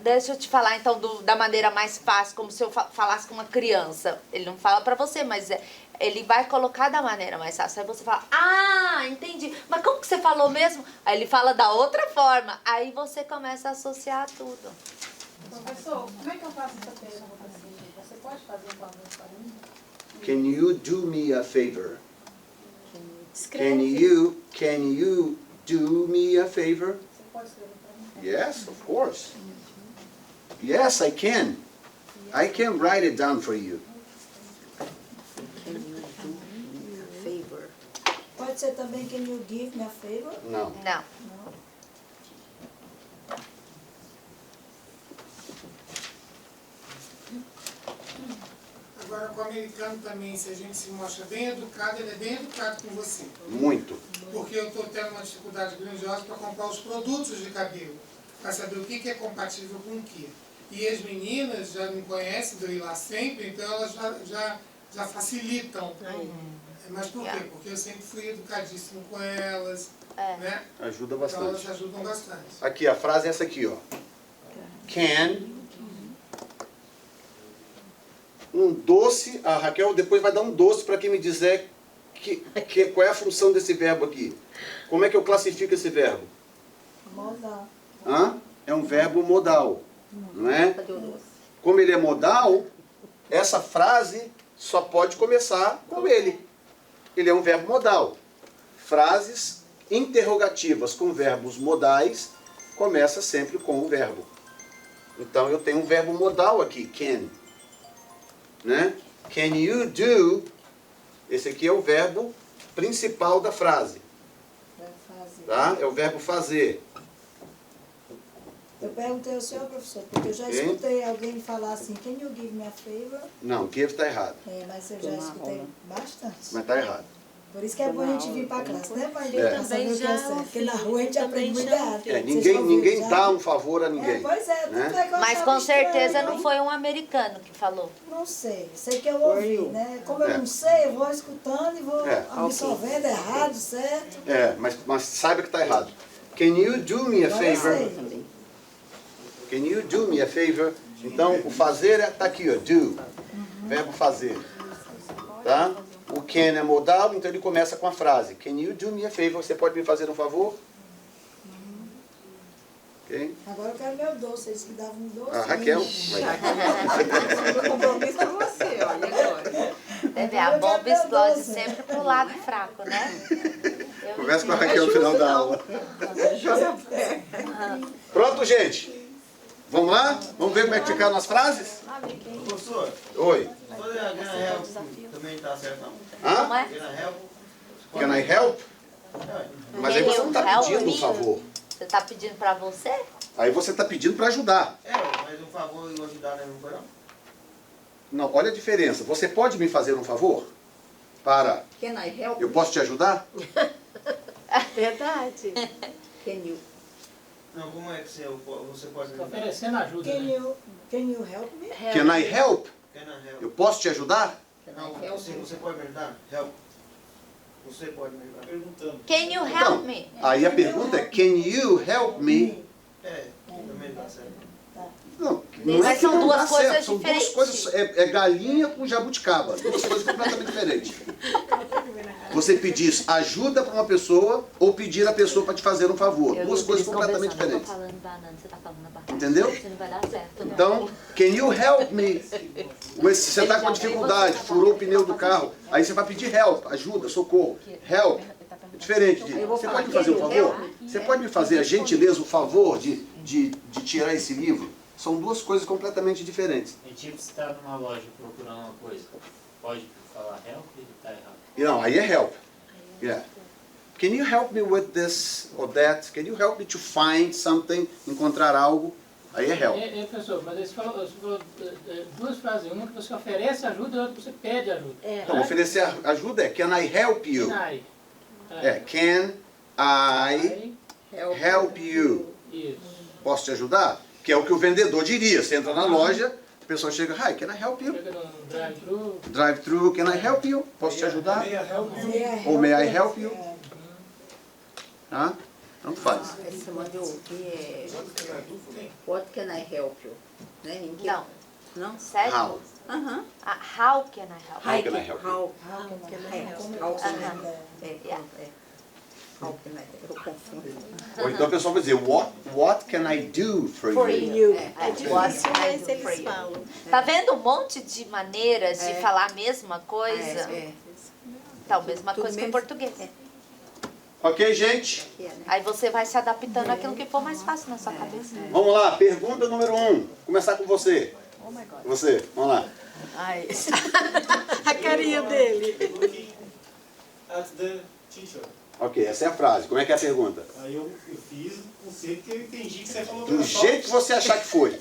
deixa eu te falar então da maneira mais fácil, como se eu falasse com uma criança. Ele não fala pra você, mas ele vai colocar da maneira mais fácil. Aí você fala, ah, entendi. Mas como que você falou mesmo? Aí ele fala da outra forma. Aí você começa a associar tudo. Professor, como é que eu faço essa pergunta assim? Você pode fazer um favor para mim? Can you do me a favor? Can you do me a favor? Você pode escrever para mim? Yes, of course. Yes, I can. I can write it down for you. Can you do me a favor? Pode ser também can you give me a favor? Não. Não. Agora, com o americano também, se a gente se mostra bem educado, ele é bem educado com você. Muito. Porque eu estou tendo uma dificuldade grandiosa para comprar os produtos de cabelo, para saber o que é compatível com o que. E as meninas já me conhecem, de eu ir lá sempre, então elas já facilitam. Mas por quê? Porque eu sempre fui educadíssimo com elas, né? Ajuda Então elas bastante. ajudam bastante. Aqui, a frase é essa aqui, ó. Can. Um doce. A Raquel depois vai dar um doce para quem me dizer qual é a função desse verbo aqui. Como é que eu classifico esse verbo? Modal. Hã? É um verbo modal, não é? Cadê o doce? Como ele é modal, essa frase só pode começar com ele. Ele é um verbo modal. Frases interrogativas com verbos modais começa sempre com o verbo. Então eu tenho um verbo modal aqui, can. né? Can you do? Esse aqui é o verbo principal da frase, Vai fazer. tá? É o verbo fazer. Eu perguntei ao senhor, professor, porque eu já escutei alguém falar assim, can you give me a favor? Não, give está errado, Mas eu já escutei bastante. mas está errado. Por isso que é bom a gente vir para classe, né, pai? É. Pra saber o que é certo. Porque na rua a gente aprende muito errado. É, Vocês ninguém, já ouviram ninguém já? dá um favor a ninguém. Pois é, né? tanto é que eu Mas achava com certeza estranho, não foi um americano que falou. Não sei, sei que eu ouvi, né? Como eu É. não sei, eu vou escutando e vou É. absorvendo errado, certo? Mas saiba que está errado. Can you do me a Agora eu favor? sei. Can you do me a favor? Então, o fazer está aqui, ó, do. Verbo fazer. Tá? O can é modal, então ele começa com a frase. Can you do me a favor? Você pode me fazer um favor? Ok? Agora eu quero meu doce, eles que davam um doce. A Raquel. O compromisso é você, olha agora. Deve a bomba explode sempre pro lado fraco, né? Conversa com a Raquel no final da aula. Pronto, gente? Vamos lá? Vamos ver como é que ficaram as frases? Professor, Oi. fazer a Gana Help também está certo, não? Como Hã? é? Gana Help. Can I help? Mas aí você não está pedindo um favor. Você tá pedindo pra você? Aí você está pedindo para ajudar. É, mas um favor e ajudar não foi não? Não, olha a diferença. Você pode me fazer um favor? Para. Can I help? Eu posso te ajudar? Verdade. Can you? Não, como é que você pode Tá ajudar? oferecendo ajuda, Can né? you help me? Can I help? Gana Help. Eu posso te ajudar? Não, você pode me ajudar? Help. Você pode me ajudar? Perguntando. Can you Então, help me? aí a pergunta é, can you help me? É, também está certo. Não, não é Mas que são não duas dá coisas certo, são duas diferentes. coisas, é galinha com jabuticaba, duas coisas completamente diferentes. Você pedir ajuda para uma pessoa ou pedir a pessoa para te fazer um favor, duas coisas completamente diferentes. falando banana, você tá falando batata. Entendeu? Você não vai dar certo, não. Então, can you help me? Mas se você está com dificuldade, furou o pneu do carro, aí você vai pedir help, ajuda, socorro, help. É diferente de, você pode me fazer um favor? Você pode me fazer a gentileza, o favor de tirar esse livro? São duas coisas completamente diferentes. É tipo você tá numa loja procurando uma coisa. Pode falar help e tá errado. Não, aí é help. Yeah. Can you help me with this or that? Can you help me to find something? Encontrar algo? Aí é help. Professor, mas você falou duas frases. Uma que você oferece ajuda e outra que você pede ajuda. Então, oferecer ajuda é can I help you? Ai. É, can I help you? Isso. Posso te ajudar? Que é o que o vendedor diria. Você entra na loja, a pessoa chega, hi, can I help you? Chega no drive-thru. Drive-thru, can I help you? Posso te ajudar? Ou may I help you? Tá? Tanto faz. Esse mandou que é what can I help you? Né? Em que- Não. Não? Sério? How? Aham. How can I help? How can I help you? How can I help? How can I help? É, Yeah. pronto, é. How can I help? Eu confundo. Ou então a pessoa vai dizer, what can I do for For you? you. É difícil, mas eles falam. Tá vendo um monte de maneiras de falar a mesma coisa? É. Então, mesma Tudo coisa que em mesmo. português. Ok, gente? Aí você vai se adaptando àquilo que for mais fácil na sua cabeça. Vamos lá, pergunta número 1. Começar com você. Oh my God. Você, vamos lá. Ai. A carinha dele. Looking at the teacher. Ok, essa é a frase. Como é que é a pergunta? Aí eu fiz o jeito que eu entendi que você falou. Do jeito que você achar que foi.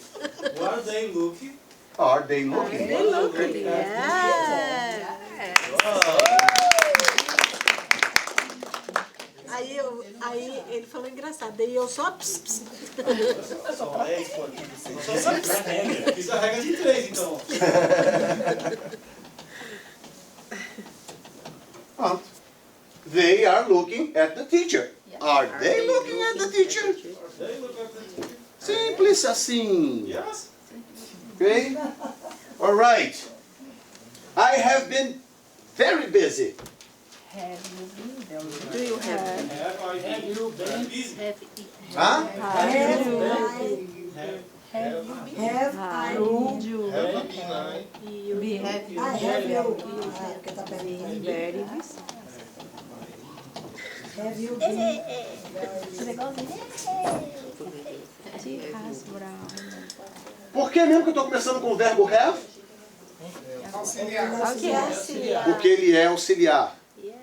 What are they looking? Are they looking? Aí ele falou engraçado, daí eu só... Pss, pss. Só 10, pô. Fiz a regra de 3, então. Pronto. They are looking at the teacher. Are they looking at the teacher? They look at the teacher. Simples assim. Yes. Ok? Alright. I have been very busy. Do you have? Have you been busy? Hã? Have I Have I have you. Porque tá perguntando. Have you been? Por que mesmo que eu estou começando com o verbo have? Auxiliar. Porque ele é auxiliar. Yes.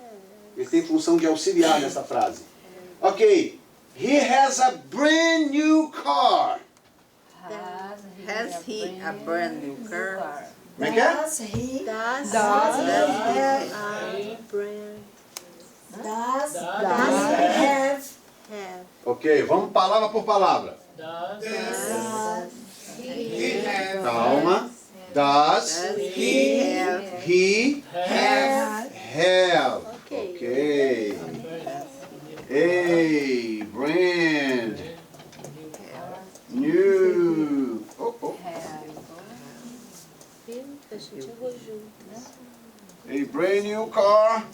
Ele tem função de auxiliar nessa frase. Ok. He has a brand new car. Has he a brand new car? Como é que é? Does he Does have a brand does he have have Ok, vamos palavra por palavra. Calma. Does He have he have? Ok. Ok. Hey, brand new. Oh, oh. viu? A gente errou juntos. A brand new car.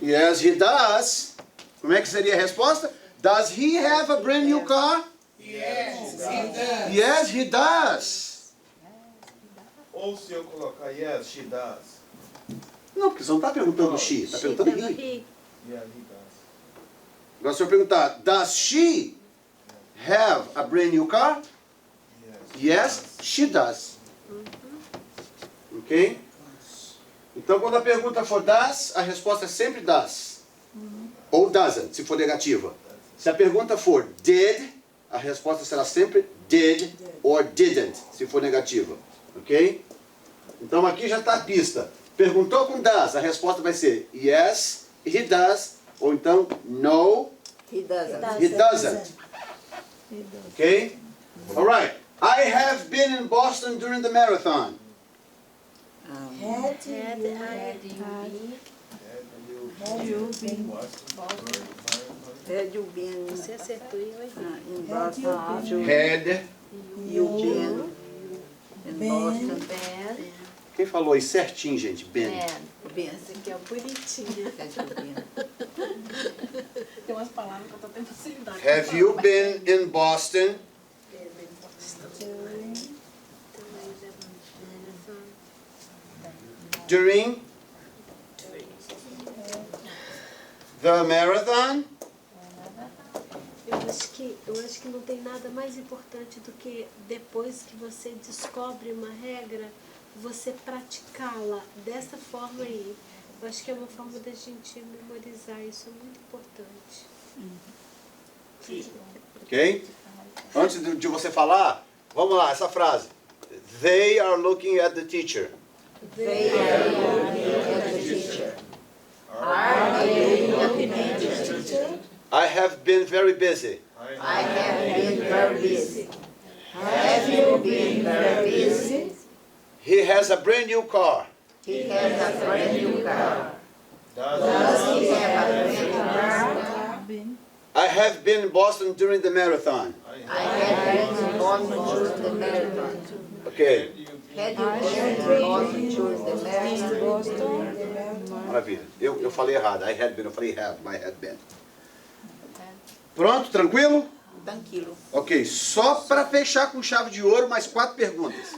Yes, he does. Como é que seria a resposta? Does he have a brand new car? Yes, he does. Yes, he does. Ou se eu colocar yes, she does. Não, porque você não está perguntando she, está perguntando he. He. Yeah, he does. Agora se eu perguntar, does she have a brand new car? Yes, she does. Ok? Então quando a pergunta for does, a resposta é sempre does. Ou doesn't, se for negativa. Se a pergunta for did, a resposta será sempre did or didn't, se for negativa. Ok? Então aqui já está a pista. Perguntou com does, a resposta vai ser yes, he does, ou então no, he doesn't. he doesn't. Ok? Alright. I have been in Boston during the marathon. had You been Had you been Você acertou e eu errei. in Boston? Had. You been in Boston? Quem falou aí certinho, gente? Been. Been. Esse aqui é o bonitinho. Had you been? Tem umas palavras que eu tô tendo facilidade. Have you been in Boston during the marathon? Eu acho que não tem nada mais importante do que depois que você descobre uma regra, você praticá-la dessa forma aí. Eu acho que é uma forma da gente memorizar, isso é muito importante. Ok? Antes de você falar, vamos lá, essa frase. They are looking at the teacher. They are looking at the teacher. Are they looking at the teacher? I have been very busy. I have been very busy. Have you been very busy? He has a brand new car. He has a brand new car. Does he have a brand new car? I have been in Boston during the marathon. I have been in Boston during the marathon. Ok, Had you been in Boston during the marathon? maravilha. Eu falei errado. I had been, eu falei have, I had been. Pronto, tranquilo? Tranquilo. Ok, só para fechar com chave de ouro, mais 4 perguntas.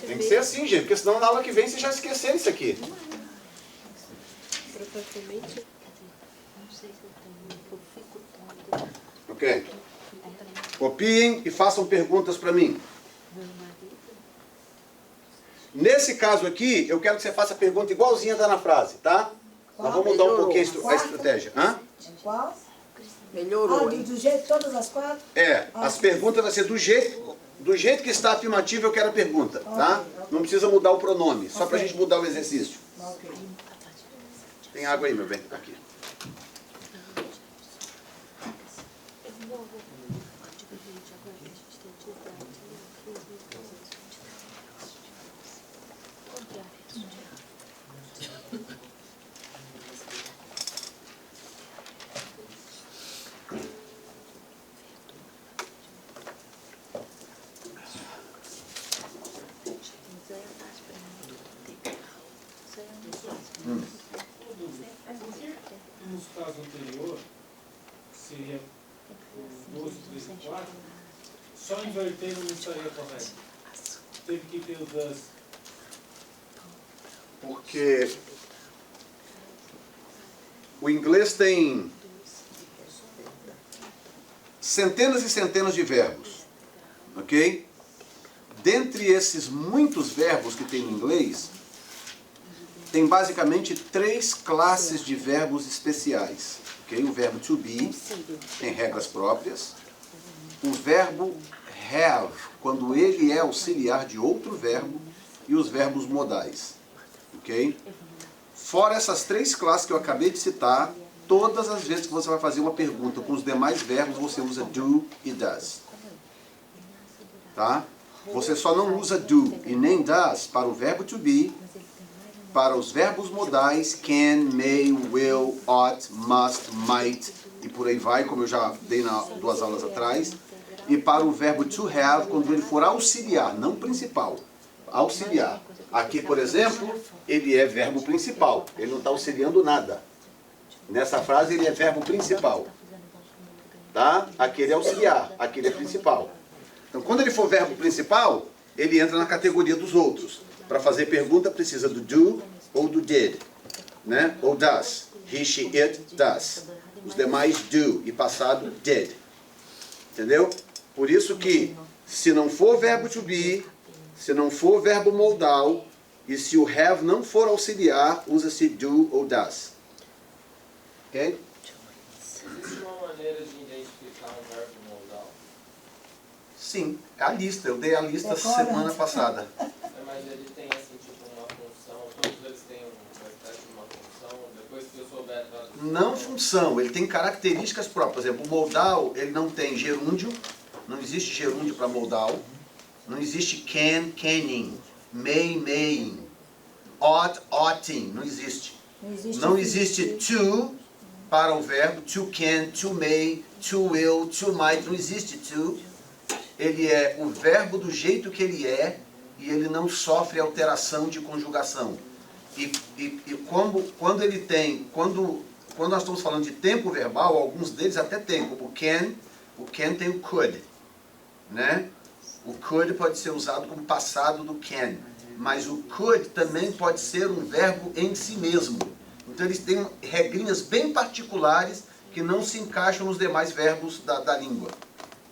Tem que ser assim, gente, porque senão na aula que vem vocês já esqueceram isso aqui. Provavelmente. Ok? Copiem e façam perguntas para mim. Nesse caso aqui, eu quero que você faça a pergunta igualzinha da na frase, tá? Nós vamos mudar um pouquinho a estratégia. Hã? Qual? Melhorou, hein? Do jeito, todas as 4? É, as perguntas vão ser do jeito que está a afirmativa, eu quero a pergunta, tá? Não precisa mudar o pronome, só para a gente mudar o exercício. Ok. Tem água aí, meu bem, aqui. Nos casos anteriores, seria o 12, 13 e 4, só invertendo não estaria correto. Teve que ter o does. Porque o inglês tem centenas e centenas de verbos, ok? dentre esses muitos verbos que tem no inglês, tem basicamente 3 classes de verbos especiais. Okay? O verbo to be tem regras próprias. O verbo have, quando ele é auxiliar de outro verbo, e os verbos modais. Ok? Fora essas 3 classes que eu acabei de citar, todas as vezes que você vai fazer uma pergunta com os demais verbos, você usa do e does. Tá? Você só não usa do e nem does para o verbo to be, para os verbos modais can, may, will, ought, must, might e por aí vai, como eu já dei nas 2 aulas atrás. E para o verbo to have, quando ele for auxiliar, não principal, auxiliar. Aqui, por exemplo, ele é verbo principal, ele não está auxiliando nada. Nessa frase ele é verbo principal. Tá? Aqui ele é auxiliar, aqui ele é principal. Então, quando ele for verbo principal, ele entra na categoria dos outros. Para fazer pergunta, precisa do do ou do did. Né? Ou does. He, she, it, does. Os demais do e passado did. Entendeu? Por isso que, se não for verbo to be, se não for verbo modal, e se o have não for auxiliar, usa-se do ou does. Ok? Existe uma maneira de identificar um verbo modal? Sim, é a lista. Eu dei a lista semana passada. Mas ele tem assim, tipo, uma função, todos eles têm uma espécie de uma função, depois que eu souber a tradução... Não função, ele tem características próprias. Por exemplo, o modal, ele não tem gerúndio, não existe gerúndio para modal, não existe can, canning, may, maying, ought, oughting, não existe. Não existe to para o verbo, to can, to may, to will, to might, não existe to. Ele é o verbo do jeito que ele é e ele não sofre alteração de conjugação. Quando ele tem, quando nós estamos falando de tempo verbal, alguns deles até tem, como o can tem o could, né? O could pode ser usado como passado do can, mas o could também pode ser um verbo em si mesmo. Então eles têm regrinhas bem particulares que não se encaixam nos demais verbos da língua.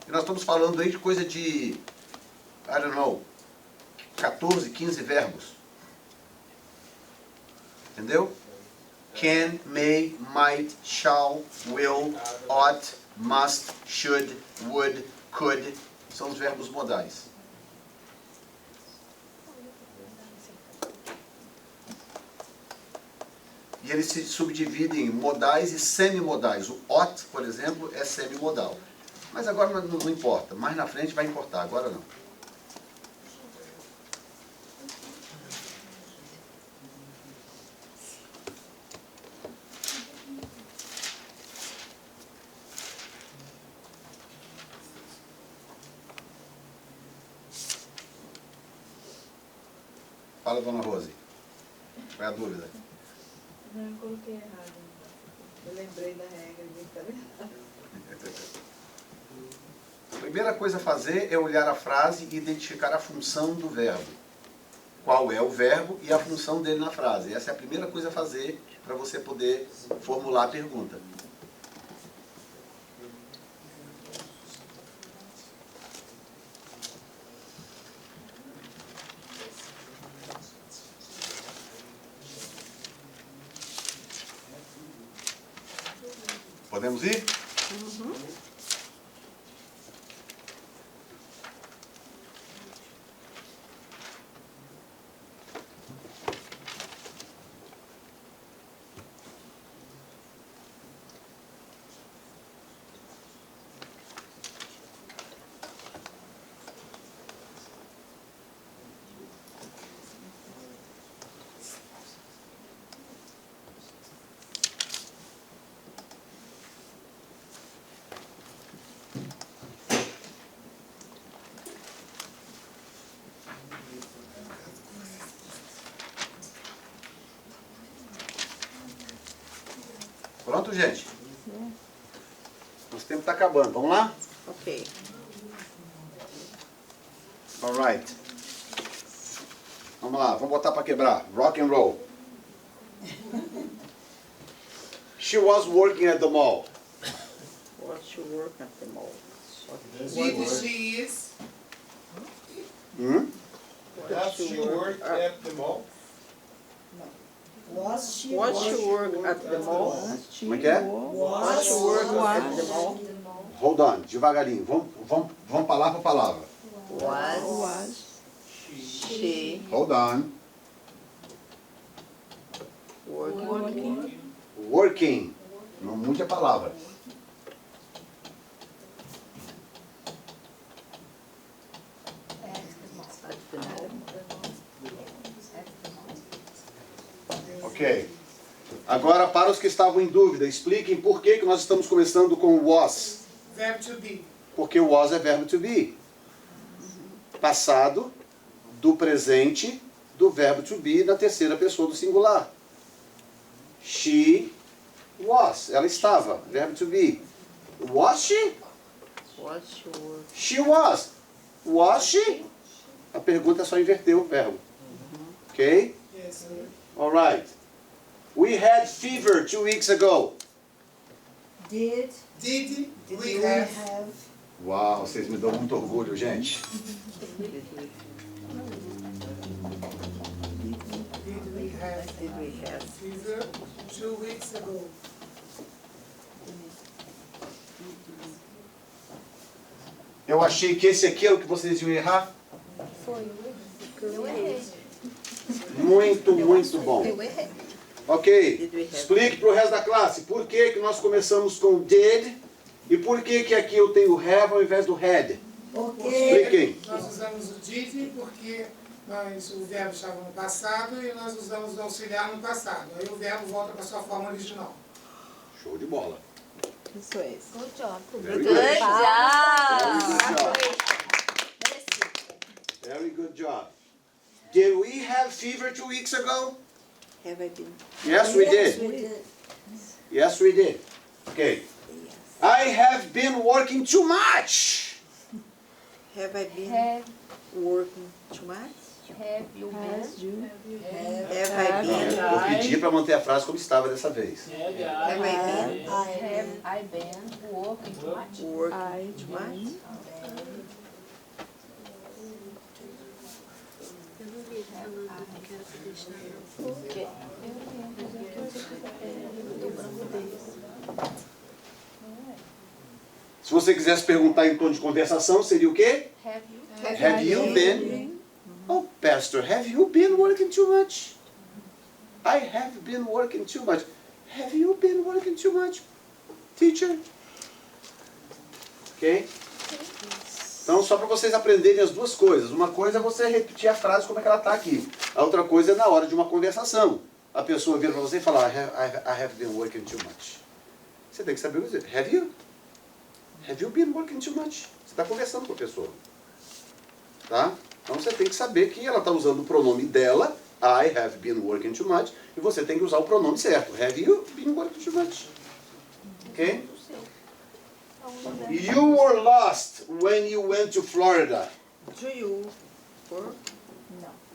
E nós estamos falando aí de coisa de, I don't know, 14, 15 verbos. Entendeu? Can, may, might, shall, will, ought, must, should, would, could. São os verbos modais. E eles se subdividem em modais e semimodais. O ought, por exemplo, é semimodal. Mas agora não importa. Mais na frente vai importar, agora não. Fala, dona Rose. Qual é a dúvida? Não, eu coloquei errado. Eu lembrei da regra de A primeira coisa a fazer é olhar a frase e identificar a função do verbo. Qual é o verbo e a função dele na frase. Essa é a primeira coisa a fazer para você poder formular a pergunta. Podemos ir? Uhum. Pronto, gente? Nosso tempo está acabando. Vamos lá? Ok. Alright. Vamos lá, vamos botar para quebrar. Rock and roll. She was working at the mall. Was she work at the mall? Did she is? Does she work at the mall? Was she work at the mall? Como é que é? Was Work at the mall? Hold on, devagarinho. Vamos palavra por palavra. Was she Hold on. working Working. Não mude a palavra. at the mall? Ok. Agora, para os que estavam em dúvida, expliquem por que nós estamos começando com was. Verbo to be. Porque was é verbo to be. Passado do presente do verbo to be na terceira pessoa do singular. She was. Ela estava. Verbo to be. Was she? Was she work? She was. Was she? A pergunta é só inverter o verbo. Ok? Yes, sir. All right. We had fever 2 weeks ago. Did Did we we have have Uau, vocês me dão muito orgulho, gente. Did we have Did we have fever 2 weeks ago? Eu achei que esse aqui é o que vocês iam errar. Eu errei. Muito, muito bom. Ok. Did we have- Explique para o resto da classe por que nós começamos com did e por que aqui eu tenho have ao invés do had. porque Expliquem. Nós usamos o did porque o verbo estava no passado e nós usamos o auxiliar no passado. Aí o verbo volta para sua forma original. Show de bola. Isso é. Good job. Very Good good. job! Very good job. Did we have fever 2 weeks ago? have I been? Yes, we yes, did. we did. Yes, we did. Okay. I have been working too much. Have I been Have, working too much? have you been? Has you? Have I been? Vou pedir para manter a frase como estava dessa vez. Have Have I been Have I been working too much? working I too much? Eu não vi ele falando que era pra deixar não. Por quê? Se você quisesse perguntar em tom de conversação, seria o quê? Have you? Have you been? Oh, pastor, have you been working too much? I have been working too much. Have you been working too much, teacher? Ok? Então, só para vocês aprenderem as duas coisas. Uma coisa é você repetir a frase como é que ela está aqui. A outra coisa é na hora de uma conversação. A pessoa vira para você e fala, I have been working too much. Você tem que saber dizer, have you? Have you been working too much? Você está conversando com a pessoa. Tá? Então você tem que saber que ela está usando o pronome dela, I have been working too much, e você tem que usar o pronome certo. Have you been working too much? Ok? You were lost when you went to Florida. Do you work?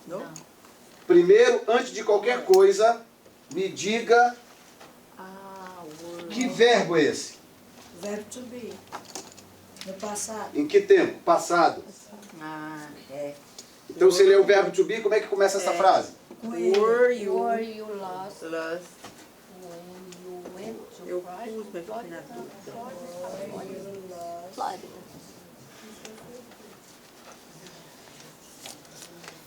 Não. No? Primeiro, antes de qualquer coisa, me diga Work. que verbo é esse? Verbo to be. No passado. Em que tempo? Passado. É. Então, se ele é o verbo to be, como é que começa essa frase? Com ele. Were you Were you lost lost? when you went to Eu pus, mas fiquei na dúvida. Flórida?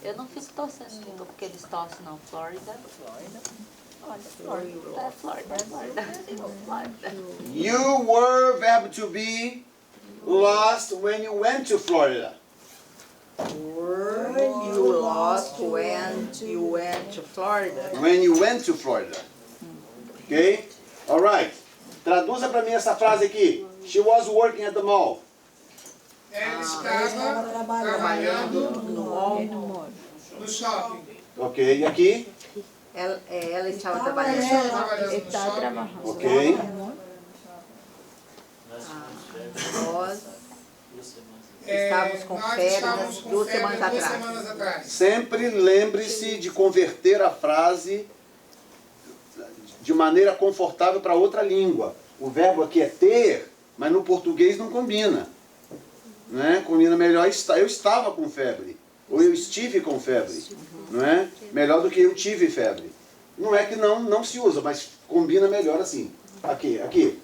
Eu não fico torcendo língua porque eles torcem, não. Flórida. Olha, Flórida. É Flórida, Flórida. You were, verbo to be, lost when you went to Florida. Were you lost when you went to Florida? When you went to Florida. Ok? Alright. Traduza para mim essa frase aqui. She was working at the mall. Ela estava estava trabalhando No mall. no shopping. Ok? E aqui? Ela estava Estava trabalhando. ela. Trabalhando no Está shopping. trabalhando. Ok? Nós É, Estávamos com nós febre estávamos com 2 febre semanas 2 atrás. semanas atrás. Sempre lembre-se de converter a frase de maneira confortável para outra língua. O verbo aqui é ter, mas no português não combina. Né? Combina melhor eu estava com febre. Ou eu estive com febre, não é? Melhor do que eu tive febre. Não é que não se usa, mas combina melhor assim. Aqui.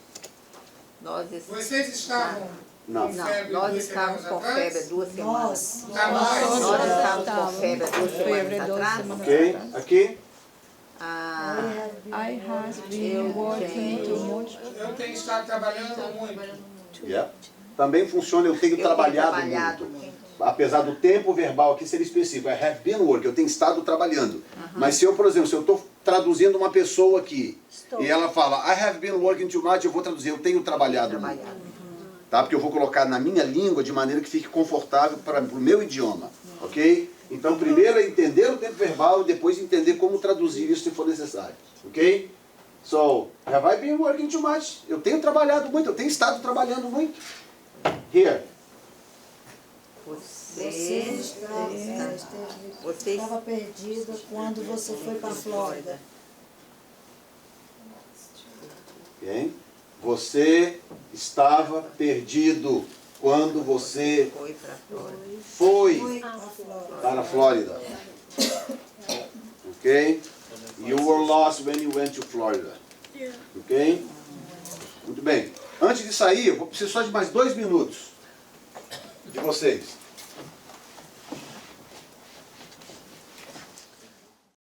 Vocês estavam Não. com febre Nós 2 estávamos semanas com atrás? febre 2 semanas. Nós Nós estávamos com febre 2 semanas atrás. Ok? Aqui. I has been working too much. Eu tenho estado trabalhando muito. Yeah. Também funciona, eu tenho trabalhado muito. Apesar do tempo verbal aqui ser específico. I have been working, eu tenho estado trabalhando. Mas se eu, por exemplo, se eu estou traduzindo uma pessoa aqui e ela fala I have been working too much, eu vou traduzir, eu tenho trabalhado muito. Tá? Porque eu vou colocar na minha língua de maneira que fique confortável para o meu idioma. Ok? Então, primeiro é entender o tempo verbal e depois entender como traduzir isso se for necessário. Ok? So, have I been working too much? Eu tenho trabalhado muito, eu tenho estado trabalhando muito. Here. Você estava perdido quando você foi para a Flórida. Ok? Você estava perdido quando você foi para a Flórida. Ok? You were lost when you went to Florida. Ok? Muito bem. Antes de sair, eu vou precisar só de mais 2 minutos de vocês.